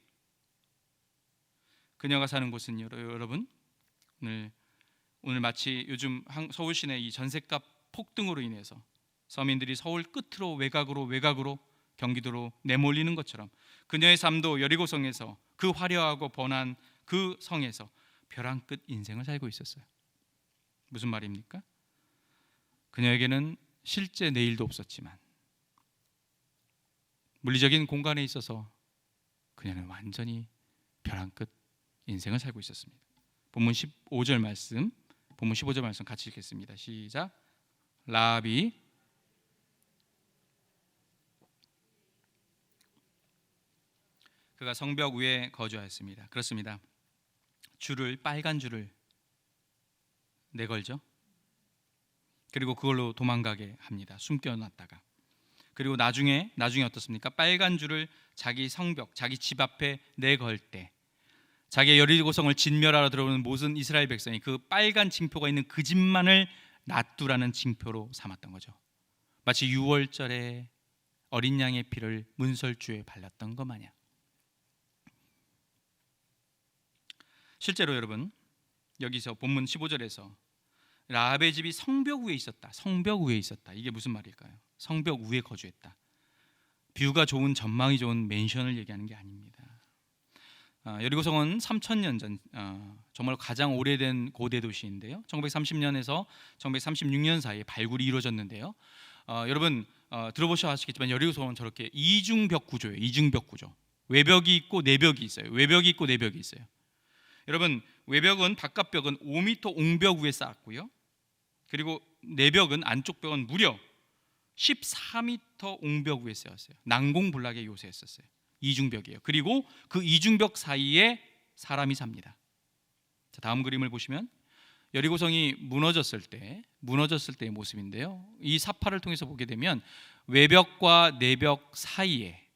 그녀가 사는 곳은 여러분, 오늘 마치 요즘 서울 시내 이 전셋값 폭등으로 인해서 서민들이 서울 끝으로 외곽으로 경기도로 내몰리는 것처럼 그녀의 삶도 여리고성에서, 그 화려하고 번화한 그 성에서 벼랑 끝 인생을 살고 있었어요. 무슨 말입니까? 그녀에게는 실제 내일도 없었지만 물리적인 공간에 있어서 그녀는 완전히 벼랑 끝 인생을 살고 있었습니다. 본문 15절 말씀 같이 읽겠습니다. 시작. 라합이 그가 성벽 위에 거주하였습니다. 그렇습니다. 빨간 줄을 내걸죠. 그리고 그걸로 도망가게 합니다. 숨겨놨다가. 그리고 나중에 어떻습니까? 빨간 줄을 자기 성벽, 자기 집 앞에 내걸 때 자기의 여리고성을 진멸하러 들어오는 모든 이스라엘 백성이 그 빨간 징표가 있는 그 집만을 낫두라는 징표로 삼았던 거죠. 마치 유월절에 어린 양의 피를 문설주에 발랐던 것 마냥. 실제로 여러분, 여기서 본문 15절에서 라합의 집이 성벽 위에 있었다. 이게 무슨 말일까요? 성벽 위에 거주했다. 뷰가 좋은, 전망이 좋은 맨션을 얘기하는 게 아닙니다. 여리고성은 3000년 전 정말 가장 오래된 고대 도시인데요. 1930년에서 1936년 사이에 발굴이 이루어졌는데요. 여러분 들어보셔 아시겠지만 여리고성은 저렇게 이중벽 구조예요. 이중벽 구조. 외벽이 있고 내벽이 있어요. 여러분, 외벽은 바깥벽은 5m 옹벽 위에 쌓았고요. 그리고 내벽은, 안쪽 벽은 무려 14m 옹벽 위에 세웠어요. 난공불락의 요새였었어요. 이중벽이에요. 그리고 그 이중벽 사이에 사람이 삽니다. 자, 다음 그림을 보시면 여리고성이 무너졌을 때의 모습인데요. 이 사파를 통해서 보게 되면 외벽과 내벽 사이에,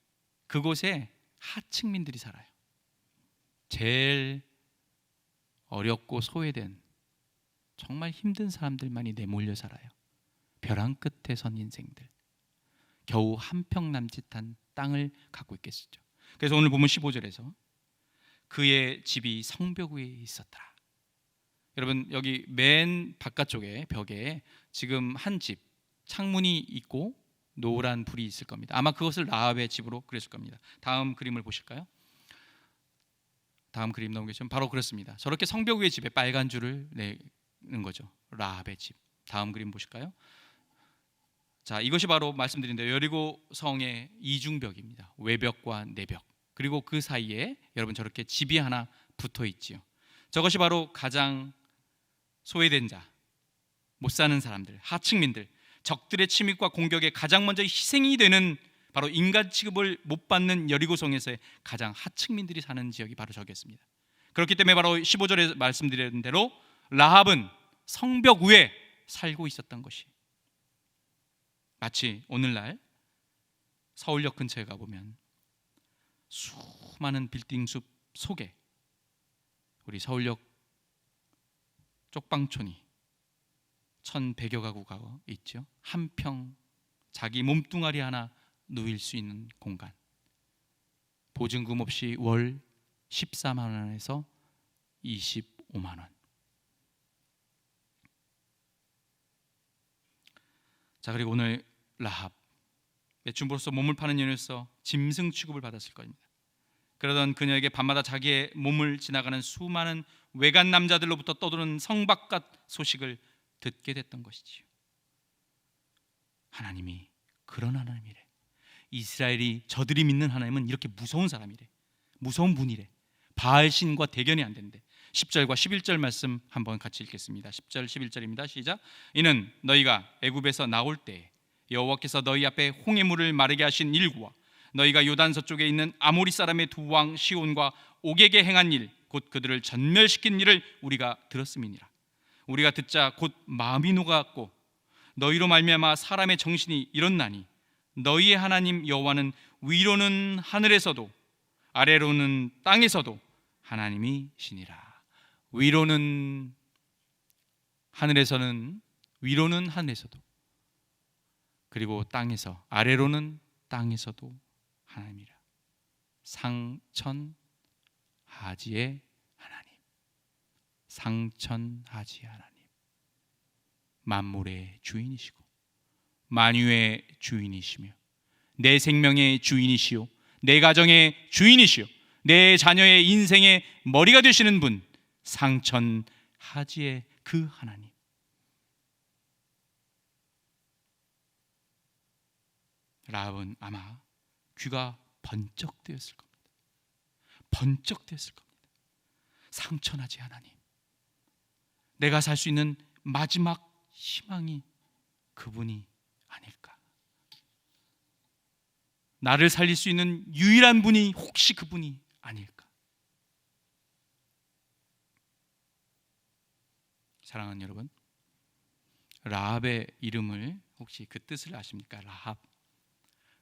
그곳에 하층민들이 살아요. 제일 어렵고 소외된, 정말 힘든 사람들만이 내몰려 살아요. 벼랑 끝에 선 인생들, 겨우 한 평 남짓한 땅을 갖고 있겠죠. 그래서 오늘 보면 15절에서 그의 집이 성벽 위에 있었더라. 여러분, 여기 맨 바깥쪽에 벽에 지금 한 집 창문이 있고 노란 불이 있을 겁니다. 아마 그것을 라합의 집으로 그렸을 겁니다. 다음 그림을 보실까요? 다음 그림 나오겠죠? 바로 그렇습니다. 저렇게 성벽 위에 집에 빨간 줄을 내는 거죠. 라합의 집. 다음 그림 보실까요? 자, 이것이 바로 말씀드린 대로 여리고성의 이중벽입니다. 외벽과 내벽. 그리고 그 사이에 여러분 저렇게 집이 하나 붙어 있지요. 저것이 바로 가장 소외된 자, 못 사는 사람들, 하층민들, 적들의 침입과 공격에 가장 먼저 희생이 되는, 바로 인간 취급을 못 받는 여리고성에서의 가장 하층민들이 사는 지역이 바로 저기였습니다. 그렇기 때문에 바로 15절에 말씀드린 대로 라합은 성벽 위에 살고 있었던 것이, 마치 오늘날 서울역 근처에 가보면 수많은 빌딩 숲 속에 우리 서울역 쪽방촌이 1100여 가구가 있죠. 한 평 자기 몸뚱아리 하나 누일 수 있는 공간, 보증금 없이 월 14만 원에서 25만 원. 자, 그리고 오늘 라합, 매춘부로서 몸을 파는 연유로서 짐승 취급을 받았을 겁니다. 그러던 그녀에게 밤마다 자기의 몸을 지나가는 수많은 외간 남자들로부터 떠도는 성박갓 소식을 듣게 됐던 것이지요. 하나님이 그런 하나님이래. 이스라엘이, 저들이 믿는 하나님은 이렇게 무서운 사람이래. 무서운 분이래. 바알신과 대견이 안 된대. 10절과 11절 말씀 한번 같이 읽겠습니다. 10절 11절입니다. 시작. 이는 너희가 애굽에서 나올 때 여호와께서 너희 앞에 홍해물을 마르게 하신 일과 너희가 요단 서쪽에 있는 아모리 사람의 두 왕 시온과 옥에게 행한 일, 곧 그들을 전멸시킨 일을 우리가 들었음이니라. 우리가 듣자 곧 마음이 녹아갔고 너희로 말미암아 사람의 정신이 일어나니 너희의 하나님 여호와는 위로는 하늘에서도 아래로는 땅에서도 하나님이시니라. 위로는 하늘에서는, 위로는 하늘에서도, 그리고 땅에서, 아래로는 땅에서도 하나님이라. 상천하지의 하나님, 상천하지의 하나님, 만물의 주인이시고 만유의 주인이시며 내 생명의 주인이시요 내 가정의 주인이시요 내 자녀의 인생의 머리가 되시는 분, 상천하지의 그 하나님. 라합은 아마 귀가 번쩍 뜨였을 겁니다. 번쩍 뜨였을 겁니다. 상천하지 하나님, 내가 살 수 있는 마지막 희망이 그분이 아닐까. 나를 살릴 수 있는 유일한 분이 혹시 그분이 아닐까. 사랑하는 여러분, 라합의 이름을 혹시 그 뜻을 아십니까?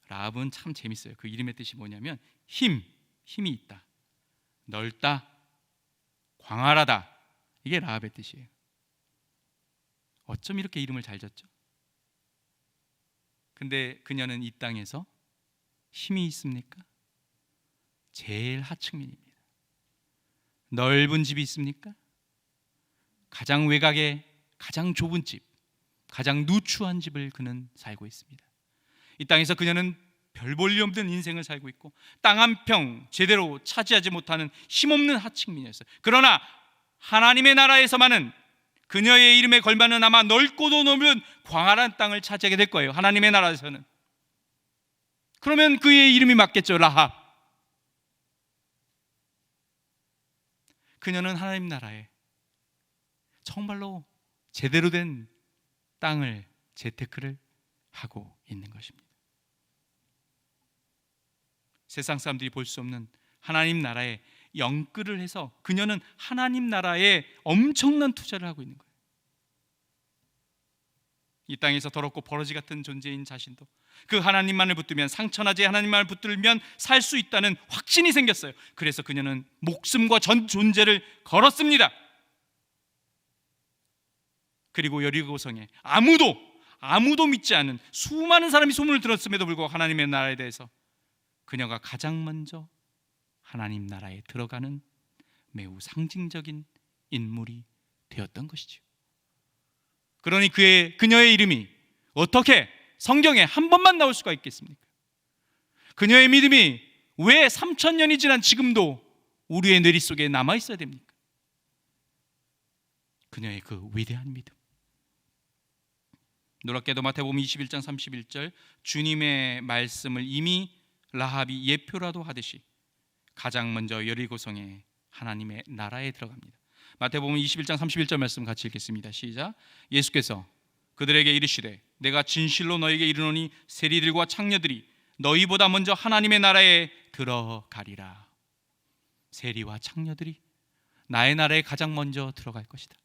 라합은 참 재밌어요. 그 이름의 뜻이 뭐냐면 힘이 있다, 넓다, 광활하다. 이게 라합의 뜻이에요. 어쩜 이렇게 이름을 잘 졌죠? 근데 그녀는 이 땅에서 힘이 있습니까? 제일 하층민입니다. 넓은 집이 있습니까? 가장 외곽에 가장 좁은 집, 가장 누추한 집을 그는 살고 있습니다. 이 땅에서 그녀는 별 볼 일 없는 인생을 살고 있고 땅 한 평 제대로 차지하지 못하는 힘없는 하층민이었어요. 그러나 하나님의 나라에서만은 그녀의 이름에 걸맞는 아마 넓고도 넓은 광활한 땅을 차지하게 될 거예요. 하나님의 나라에서는. 그러면 그의 이름이 맞겠죠. 라합. 그녀는 하나님 나라에 정말로 제대로 된 땅을 재테크를 하고 있는 것입니다. 세상 사람들이 볼 수 없는 하나님 나라에 영끌을 해서 그녀는 하나님 나라에 엄청난 투자를 하고 있는 거예요. 이 땅에서 더럽고 버러지 같은 존재인 자신도 그 하나님만을 붙들면, 상천하지 하나님만을 붙들면 살 수 있다는 확신이 생겼어요. 그래서 그녀는 목숨과 전 존재를 걸었습니다. 그리고 여리고성에 아무도 믿지 않은 수많은 사람이 소문을 들었음에도 불구하고 하나님의 나라에 대해서 그녀가 가장 먼저 하나님 나라에 들어가는 매우 상징적인 인물이 되었던 것이죠. 그러니 그녀의 이름이 어떻게 성경에 한 번만 나올 수가 있겠습니까? 그녀의 믿음이 왜 3000년이 지난 지금도 우리의 뇌리 속에 남아 있어야 됩니까? 그녀의 그 위대한 믿음. 놀랍게도 마태복음 21장 31절 주님의 말씀을 이미 라합이 예표라도 하듯이 가장 먼저 여리고성에 하나님의 나라에 들어갑니다. 마태복음 21장 31절 말씀 같이 읽겠습니다. 시작. 예수께서 그들에게 이르시되 내가 진실로 너에게 이르노니 세리들과 창녀들이 너희보다 먼저 하나님의 나라에 들어가리라. 세리와 창녀들이 나의 나라에 가장 먼저 들어갈 것이다.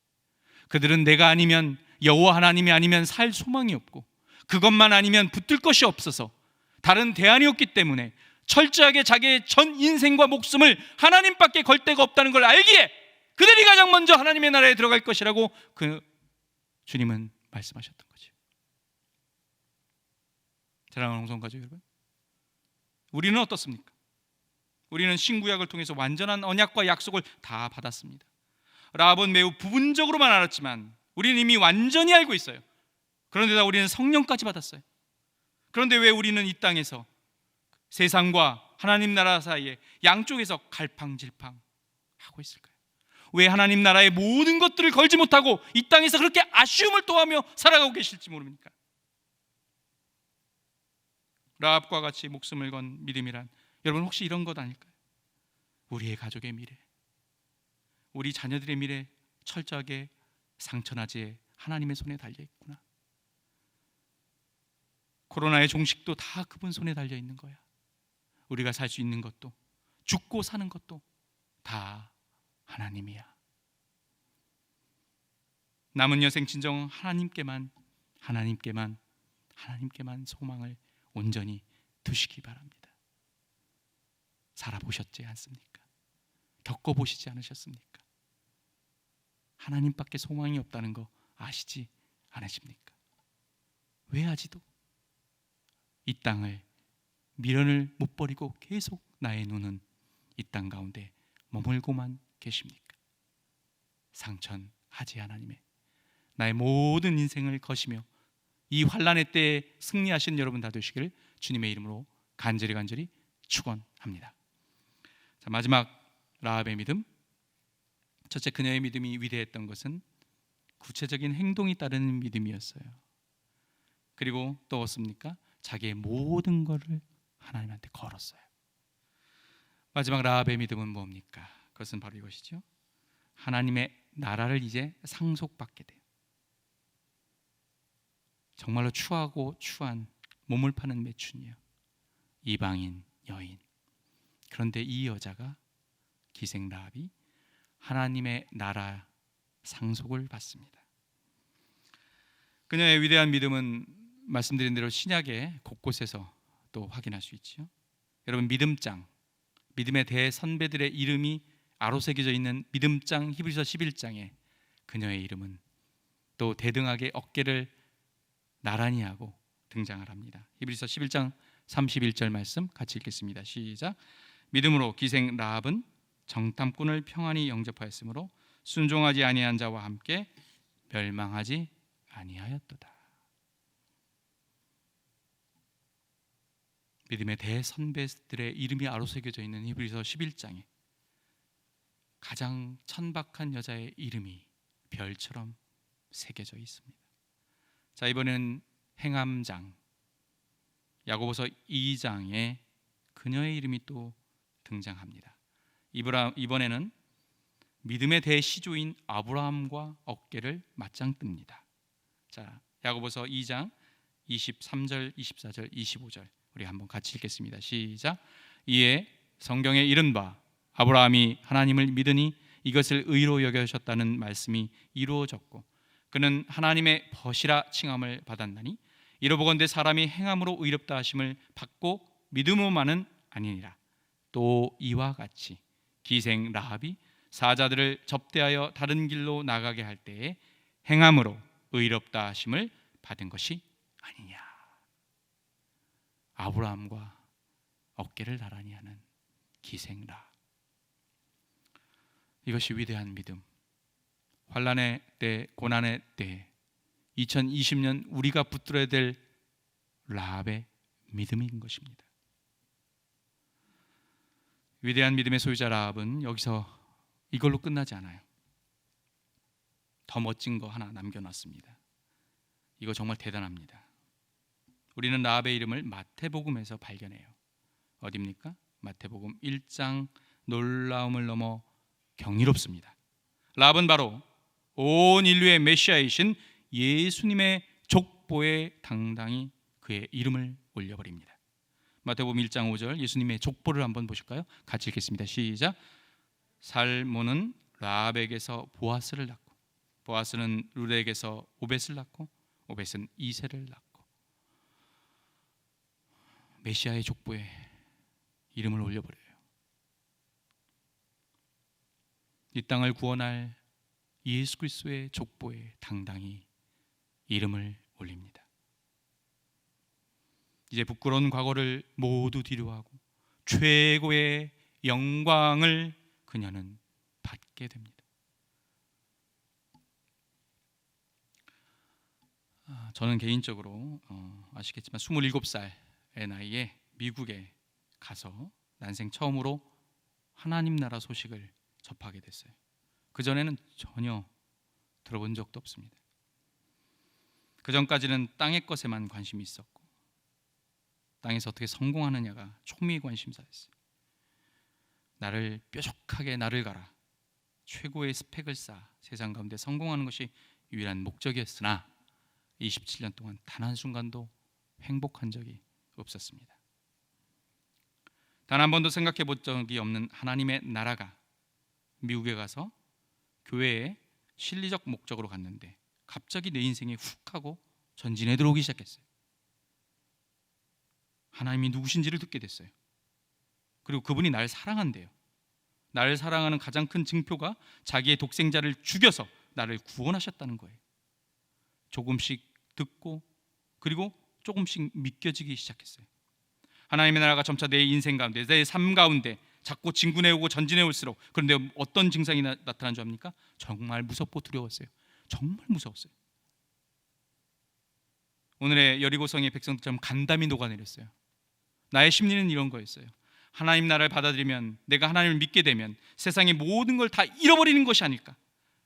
그들은 내가 아니면, 여호와 하나님이 아니면 살 소망이 없고 그것만 아니면 붙들 것이 없어서 다른 대안이 없기 때문에 철저하게 자기의 전 인생과 목숨을 하나님밖에 걸 데가 없다는 걸 알기에 그들이 가장 먼저 하나님의 나라에 들어갈 것이라고 그 주님은 말씀하셨던 거죠. 사랑하는 홍성가족 여러분, 우리는 어떻습니까? 우리는 신구약을 통해서 완전한 언약과 약속을 다 받았습니다. 라합은 매우 부분적으로만 알았지만 우리는 이미 완전히 알고 있어요. 그런데다 우리는 성령까지 받았어요. 그런데 왜 우리는 이 땅에서 세상과 하나님 나라 사이에 양쪽에서 갈팡질팡 하고 있을까요? 왜 하나님 나라의 모든 것들을 걸지 못하고 이 땅에서 그렇게 아쉬움을 토하며 살아가고 계실지 모릅니까? 라합과 같이 목숨을 건 믿음이란 여러분 혹시 이런 것 아닐까요? 우리의 가족의 미래, 우리 자녀들의 미래 철저하게 상천하지에 하나님의 손에 달려 있구나. 코로나의 종식도 다 그분 손에 달려 있는 거야. 우리가 살 수 있는 것도, 죽고 사는 것도 다 하나님이야. 남은 여생 진정 하나님께만 소망을 온전히 두시기 바랍니다. 살아보셨지 않습니까? 겪어보시지 않으셨습니까? 하나님밖에 소망이 없다는 거 아시지 않으십니까? 왜 아직도 이 땅을 미련을 못 버리고 계속 나의 눈은 이 땅 가운데 머물고만 계십니까? 상천하지 하나님의 나의 모든 인생을 거시며 이 환난의 때에 승리하신 여러분 다 되시기를 주님의 이름으로 간절히 축원합니다. 자, 마지막 라합의 믿음. 첫째, 그녀의 믿음이 위대했던 것은 구체적인 행동이 따르는 믿음이었어요. 그리고 또 어떻습니까? 자기의 모든 것을 하나님한테 걸었어요. 마지막 라합의 믿음은 뭡니까? 그것은 바로 이것이죠. 하나님의 나라를 이제 상속받게 돼요. 정말로 추하고 추한 몸을 파는 매춘이에요. 이방인 여인. 그런데 이 여자가 기생 라합이 하나님의 나라 상속을 받습니다. 그녀의 위대한 믿음은 말씀드린 대로 신약의 곳곳에서 또 확인할 수 있죠. 여러분, 믿음장, 믿음의 대선배들의 이름이 아로새겨져 있는 믿음장 히브리서 11장에 그녀의 이름은 또 대등하게 어깨를 나란히 하고 등장을 합니다. 히브리서 11장 31절 말씀 같이 읽겠습니다. 시작. 믿음으로 기생 라합은 정탐꾼을 평안히 영접하였으므로 순종하지 아니한 자와 함께 멸망하지 아니하였도다. 믿음의 대선배들의 이름이 아로새겨져 있는 히브리서 11장에 가장 천박한 여자의 이름이 별처럼 새겨져 있습니다. 자, 이번에는 행함장 야고보서 2장에 그녀의 이름이 또 등장합니다. 이번에는 믿음의 대시조인 아브라함과 어깨를 맞짱 뜹니다. 자, 야고보서 2장 23절, 24절, 25절 우리 한번 같이 읽겠습니다. 시작. 이에 성경에 이른 바 아브라함이 하나님을 믿으니 이것을 의로 여겨졌다는 말씀이 이루어졌고 그는 하나님의 벗이라 칭함을 받았나니 이로보건대 사람이 행함으로 의롭다 하심을 받고 믿음으로만은 아니니라. 또 이와 같이 기생 라합이 사자들을 접대하여 다른 길로 나가게 할 때에 행함으로 의롭다 하심을 받은 것이 아니냐. 아브라함과 어깨를 나란히 하는 기생 라합. 이것이 위대한 믿음. 환난의 때, 고난의 때 2020년 우리가 붙들어야 될 라합의 믿음인 것입니다. 위대한 믿음의 소유자 라합은 여기서 이걸로 끝나지 않아요. 더 멋진 거 하나 남겨놨습니다. 이거 정말 대단합니다. 우리는 라합의 이름을 마태복음에서 발견해요. 어디입니까? 마태복음 1장 놀라움을 넘어 경이롭습니다. 라합은 바로 온 인류의 메시아이신 예수님의 족보에 당당히 그의 이름을 올려버립니다. 마태복음 1장 5절 예수님의 족보를 한번 보실까요? 같이 읽겠습니다. 시작. 살몬은 라합에게서 보아스를 낳고 보아스는 룻에게서 오벳을 낳고 오벳은 이새를 낳고 메시아의 족보에 이름을 올려버려요. 이 땅을 구원할 예수 그리스도의 족보에 당당히 이름을 올립니다. 이제 부끄러운 과거를 모두 뒤로하고 최고의 영광을 그녀는 받게 됩니다. 저는 개인적으로 아시겠지만 27살의 나이에 미국에 가서 난생 처음으로 하나님 나라 소식을 접하게 됐어요. 그전에는 전혀 들어본 적도 없습니다. 그전까지는 땅의 것에만 관심이 있었고 땅에서 어떻게 성공하느냐가 초미의 관심사였어요. 나를 뾰족하게 나를 가라. 최고의 스펙을 쌓아 세상 가운데 성공하는 것이 유일한 목적이었으나 27년 동안 단 한순간도 행복한 적이 없었습니다. 단 한 번도 생각해 본 적이 없는 하나님의 나라가 미국에 가서 교회에 실리적 목적으로 갔는데 갑자기 내 인생에 훅 하고 전진해 들어오기 시작했어요. 하나님이 누구신지를 듣게 됐어요. 그리고 그분이 날 사랑한대요. 나를 사랑하는 가장 큰 증표가 자기의 독생자를 죽여서 나를 구원하셨다는 거예요. 조금씩 듣고 그리고 조금씩 믿겨지기 시작했어요. 하나님의 나라가 점차 내 인생 가운데, 내 삶 가운데 자꾸 진군해 오고 전진해 올수록, 그런데 어떤 증상이 나타난 줄 압니까? 정말 무섭고 두려웠어요. 정말 무서웠어요. 오늘의 여리고성의 백성들처럼 간담이 녹아내렸어요. 나의 심리는 이런 거였어요. 하나님 나라를 받아들이면, 내가 하나님을 믿게 되면 세상의 모든 걸 다 잃어버리는 것이 아닐까.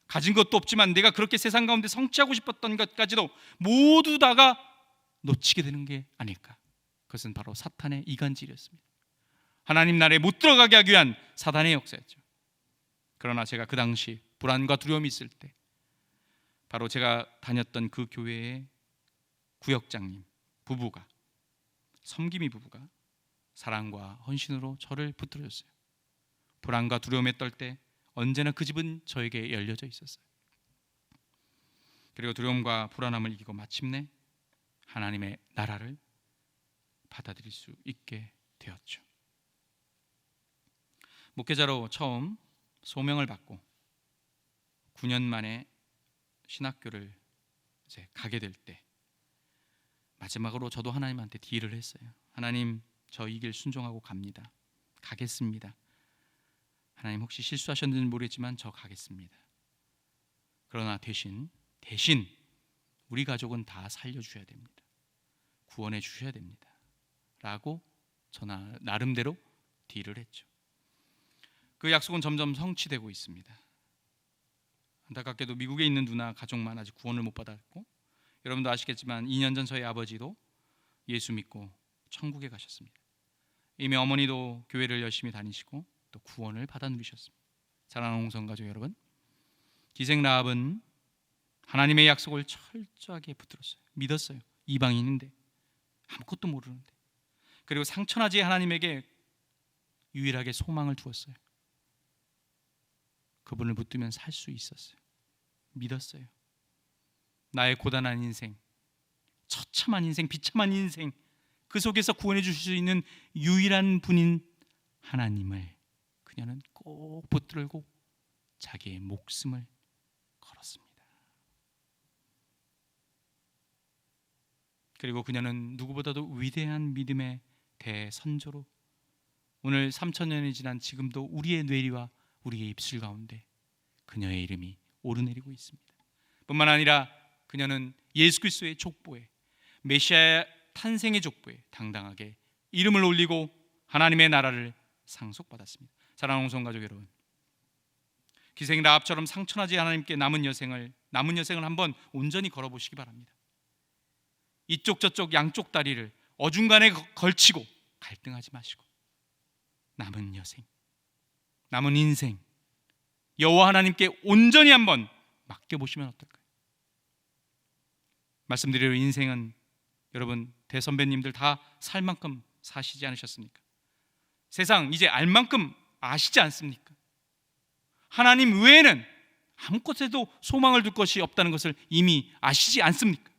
가진 것도 없지만 내가 그렇게 세상 가운데 성취하고 싶었던 것까지도 모두 다가 놓치게 되는 게 아닐까. 그것은 바로 사탄의 이간질이었습니다. 하나님 나라에 못 들어가게 하기 위한 사단의 역사였죠. 그러나 제가 그 당시 불안과 두려움이 있을 때, 바로 제가 다녔던 그 교회의 구역장님 부부가, 섬김이 부부가 사랑과 헌신으로 저를 붙들어줬어요. 불안과 두려움에 떨 때 언제나 그 집은 저에게 열려져 있었어요. 그리고 두려움과 불안함을 이기고 마침내 하나님의 나라를 받아들일 수 있게 되었죠. 목회자로 처음 소명을 받고 9년 만에 신학교를 이제 가게 될 때, 마지막으로 저도 하나님한테 딜을 했어요. 하나님, 저 이 길 순종하고 갑니다. 가겠습니다. 하나님, 혹시 실수하셨는지 모르겠지만 저 가겠습니다. 그러나 대신 우리 가족은 다 살려주셔야 됩니다. 구원해 주셔야 됩니다. 라고 저 나름대로 딜을 했죠. 그 약속은 점점 성취되고 있습니다. 안타깝게도 미국에 있는 누나 가족만 아직 구원을 못 받았고, 여러분도 아시겠지만 2년 전 저희 아버지도 예수 믿고 천국에 가셨습니다. 이미 어머니도 교회를 열심히 다니시고 또 구원을 받아 누리셨습니다. 사랑하는 홍성가족 여러분, 기생 라합은 하나님의 약속을 철저하게 붙들었어요. 믿었어요. 이방인인데, 아무것도 모르는데. 그리고 상처나지 하나님에게 유일하게 소망을 두었어요. 그분을 붙들면 살 수 있었어요. 믿었어요. 나의 고단한 인생, 처참한 인생, 비참한 인생, 그 속에서 구원해 주실 수 있는 유일한 분인 하나님을 그녀는 꼭 붙들고 자기의 목숨을 걸었습니다. 그리고 그녀는 누구보다도 위대한 믿음의 대선조로 오늘 3000년이 지난 지금도 우리의 뇌리와 우리의 입술 가운데 그녀의 이름이 오르내리고 있습니다. 뿐만 아니라 그녀는 예수 그리스도의 족보에, 메시아의 탄생의 족보에 당당하게 이름을 올리고 하나님의 나라를 상속받았습니다. 사랑하는 성가족 여러분, 기생 라합처럼 상처나지 하나님께 남은 여생을 한번 온전히 걸어보시기 바랍니다. 이쪽 저쪽 양쪽 다리를 어중간에 걸치고 갈등하지 마시고 남은 여생, 남은 인생 여호와 하나님께 온전히 한번 맡겨보시면 어떨까요? 말씀드린 인생은 여러분 대선배님들 다 살 만큼 사시지 않으셨습니까? 세상 이제 알 만큼 아시지 않습니까? 하나님 외에는 아무것에도 소망을 둘 것이 없다는 것을 이미 아시지 않습니까?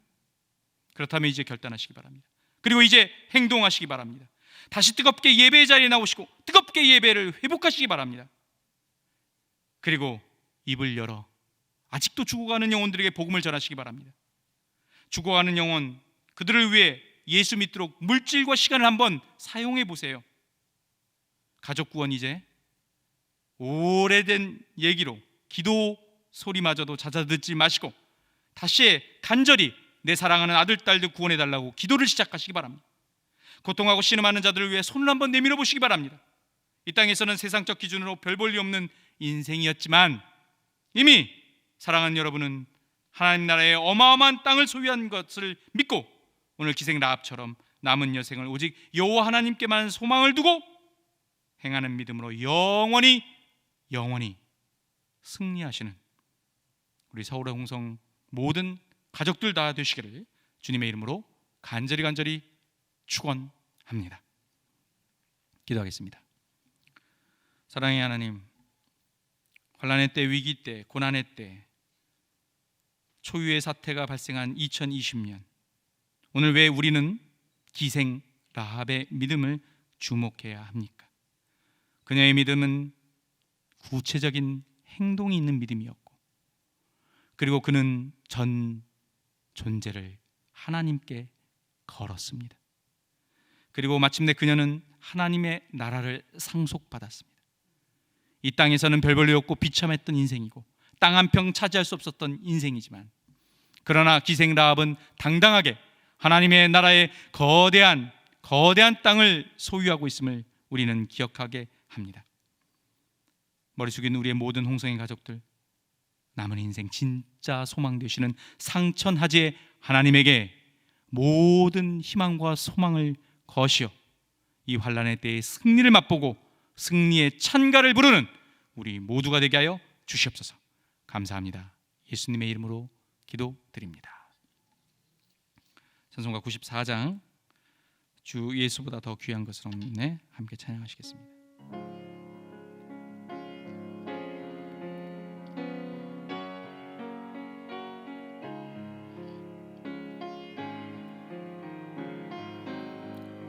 그렇다면 이제 결단하시기 바랍니다. 그리고 이제 행동하시기 바랍니다. 다시 뜨겁게 예배의 자리에 나오시고 뜨겁게 예배를 회복하시기 바랍니다. 그리고 입을 열어 아직도 죽어가는 영혼들에게 복음을 전하시기 바랍니다. 죽어가는 영혼, 그들을 위해 예수 믿도록 물질과 시간을 한번 사용해 보세요. 가족 구원 이제 오래된 얘기로 기도 소리마저도 잦아 듣지 마시고 다시 간절히 내 사랑하는 아들, 딸들 구원해 달라고 기도를 시작하시기 바랍니다. 고통하고 신음하는 자들을 위해 손을 한번 내밀어 보시기 바랍니다. 이 땅에서는 세상적 기준으로 별 볼 일 없는 인생이었지만 이미 사랑하는 여러분은 하나님 나라의 어마어마한 땅을 소유한 것을 믿고 오늘 기생 라합처럼 남은 여생을 오직 여호와 하나님께만 소망을 두고 행하는 믿음으로 영원히 승리하시는 우리 서울의 홍성 모든 가족들 다 되시기를 주님의 이름으로 간절히 축원합니다. 기도하겠습니다. 사랑의 하나님, 환난의 때, 위기 때, 고난의 때, 초유의 사태가 발생한 2020년, 오늘 왜 우리는 기생 라합의 믿음을 주목해야 합니까? 그녀의 믿음은 구체적인 행동이 있는 믿음이었고, 그리고 그는 전 존재를 하나님께 걸었습니다. 그리고 마침내 그녀는 하나님의 나라를 상속받았습니다. 이 땅에서는 별 볼 일 없고 비참했던 인생이고 땅 한 평 차지할 수 없었던 인생이지만, 그러나 기생 라합은 당당하게 하나님의 나라의 거대한 땅을 소유하고 있음을 우리는 기억하게 합니다. 머리 숙인 우리의 모든 홍성의 가족들, 남은 인생 진짜 소망 되시는 상천하지의 하나님에게 모든 희망과 소망을 거시어 이 환난의 때에 승리를 맛보고 승리의 찬가를 부르는 우리 모두가 되게 하여 주시옵소서. 감사합니다. 예수님의 이름으로 기도드립니다. 찬송가 94장 주 예수보다 더 귀한 것은 없네, 함께 찬양하시겠습니다.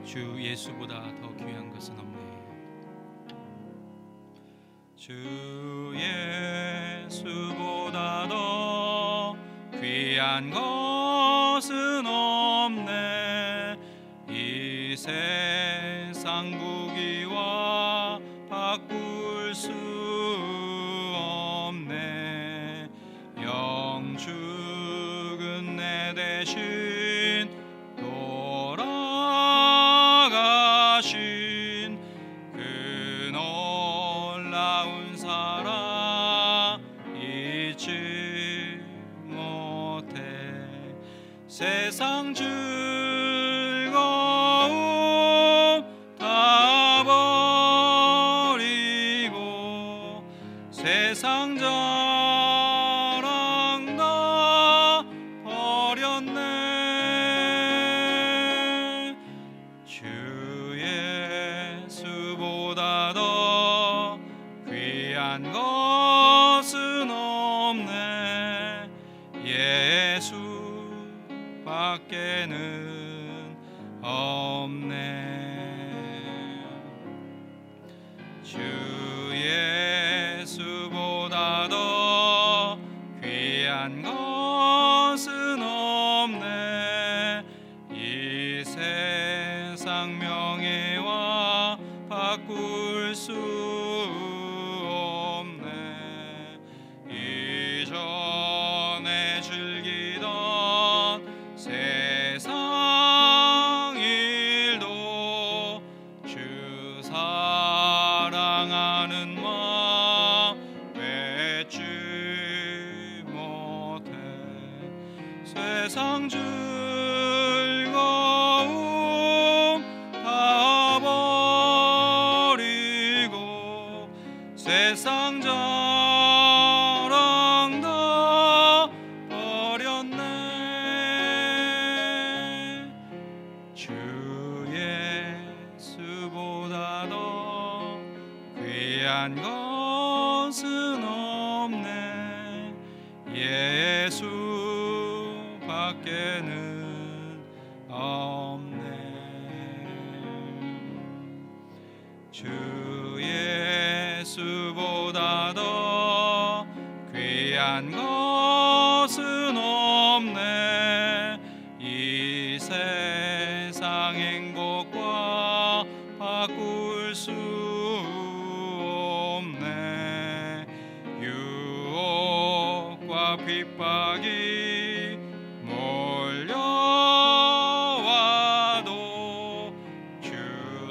주 예수보다 더 귀한 것은 없네. 주 예수보다 더 귀한 것은 없네. 이 세상 부귀와 바꿀 수 없네. 영죽은 내 대신 돌아가신 그 놀라운 사랑 잊지 못해. 세상 즐거움 다 버리고 세상 자랑 다 버렸네. 주 예수보다 더 귀한 것은 없네. 예수 밖에는 없네. 주 예수보다 더 귀한 것은 없네. 이 세상 명예와 바꿀 수 없네. 이전에 즐기던 세상 일도 주 사랑하는 마음 맺지 못해. 세상 즐거움 다 버리고 세상 자랑 다 버렸네. 주 예수보다 더 귀한 것은 없네. 예수 밖에는 없네. 주 예수보다 더 귀한 것은 없네. 이 세상 행복과 바꿀 수 없네. 유혹과 핍박이 몰려와도 주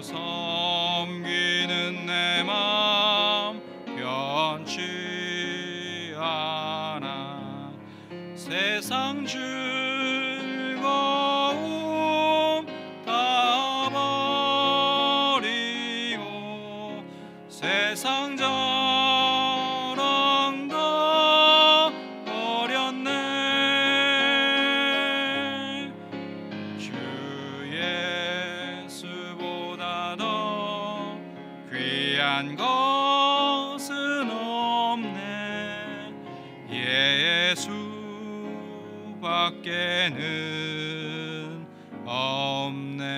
섬기는 내 맘 변치 않아. 세상 즐거움 다 버리고 세상 자랑 다 버렸네. 주 예수보다 더 귀한 것은 없네. 예수밖에는 없네.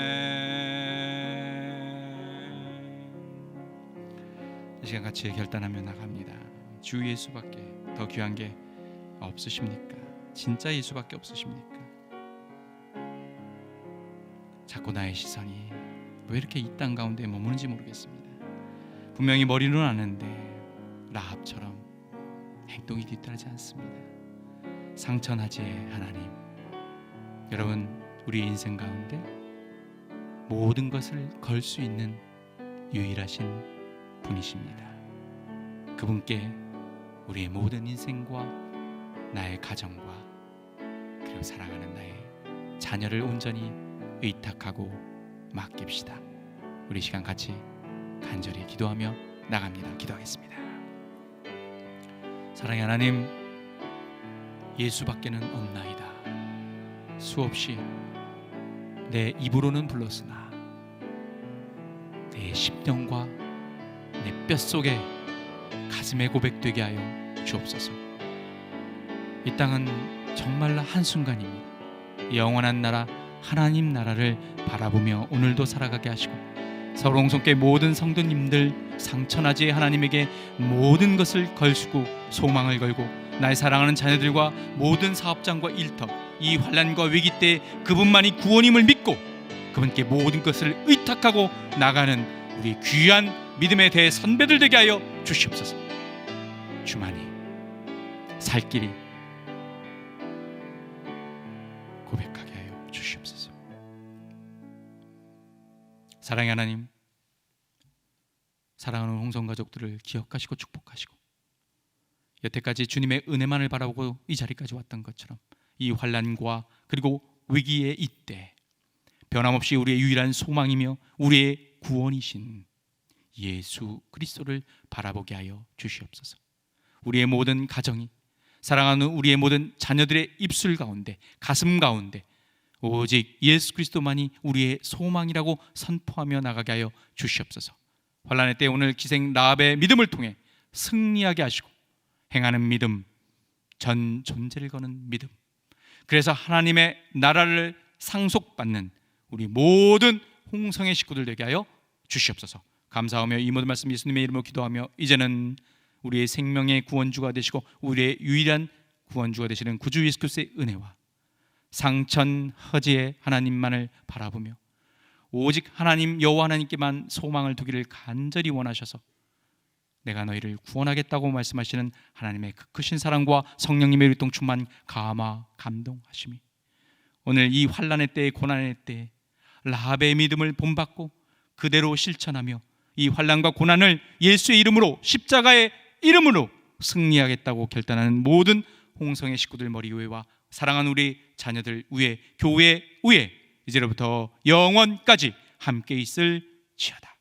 이 시간 같이 결단하며 나갑니다. 주 예수밖에 더 귀한 게 없으십니까? 진짜 예수밖에 없으십니까? 자꾸 나의 시선이 왜 이렇게 이 땅 가운데 머무는지 모르겠습니다. 분명히 머리로는 아는데 라합처럼 행동이 뒤따르지 않습니다. 상천하지의 하나님, 여러분, 우리 인생 가운데 모든 것을 걸 수 있는 유일하신 분이십니다. 그분께 우리의 모든 인생과 나의 가정과 그리고 사랑하는 나의 자녀를 온전히 의탁하고 맡깁시다. 우리 시간 같이 간절히 기도하며 나갑니다. 기도하겠습니다. 사랑의 하나님, 예수밖에는 없나이다. 수없이 내 입으로는 불렀으나 내 심령과 내 뼛속에 가슴에 고백되게 하여 주옵소서. 이 땅은 정말로 한순간입니다. 영원한 나라 하나님 나라를 바라보며 오늘도 살아가게 하시고, 서울홍성교회 모든 성도님들 상천하지의 하나님에게 모든 것을 걸수고 소망을 걸고 나의 사랑하는 자녀들과 모든 사업장과 일터, 이 환난과 위기 때 그분만이 구원임을 믿고 그분께 모든 것을 의탁하고 나가는 우리 귀한 믿음의 대선배들 되게 하여 주시옵소서. 주만이 살 길이 고백하게 하여 주시옵소서. 사랑의 하나님, 사랑하는 홍성가족들을 기억하시고 축복하시고, 여태까지 주님의 은혜만을 바라보고 이 자리까지 왔던 것처럼 이 환난과 그리고 위기의 이때 변함없이 우리의 유일한 소망이며 우리의 구원이신 예수 그리스도를 바라보게 하여 주시옵소서. 우리의 모든 가정이, 사랑하는 우리의 모든 자녀들의 입술 가운데, 가슴 가운데 오직 예수 그리스도만이 우리의 소망이라고 선포하며 나가게 하여 주시옵소서. 환난의 때 오늘 기생 라합의 믿음을 통해 승리하게 하시고 행하는 믿음, 전 존재를 거는 믿음, 그래서 하나님의 나라를 상속받는 우리 모든 홍성의 식구들 되게 하여 주시옵소서. 감사하며 이 모든 말씀 예수님의 이름으로 기도하며, 이제는 우리의 생명의 구원주가 되시고 우리의 유일한 구원주가 되시는 구주 예수 그리스도의 은혜와 상천허지의 하나님만을 바라보며 오직 하나님 여호와 하나님께만 소망을 두기를 간절히 원하셔서 내가 너희를 구원하겠다고 말씀하시는 하나님의 그 크신 사랑과 성령님의 일동 충만 감화 감동하심이 오늘 이 환난의 때에, 고난의 때에 라합의 믿음을 본받고 그대로 실천하며 이 환난과 고난을 예수의 이름으로, 십자가의 이름으로 승리하겠다고 결단하는 모든 홍성의 식구들 머리 위에와 사랑하는 우리 자녀들 위에, 교회 위에 이제로부터 영원까지 함께 있을지어다.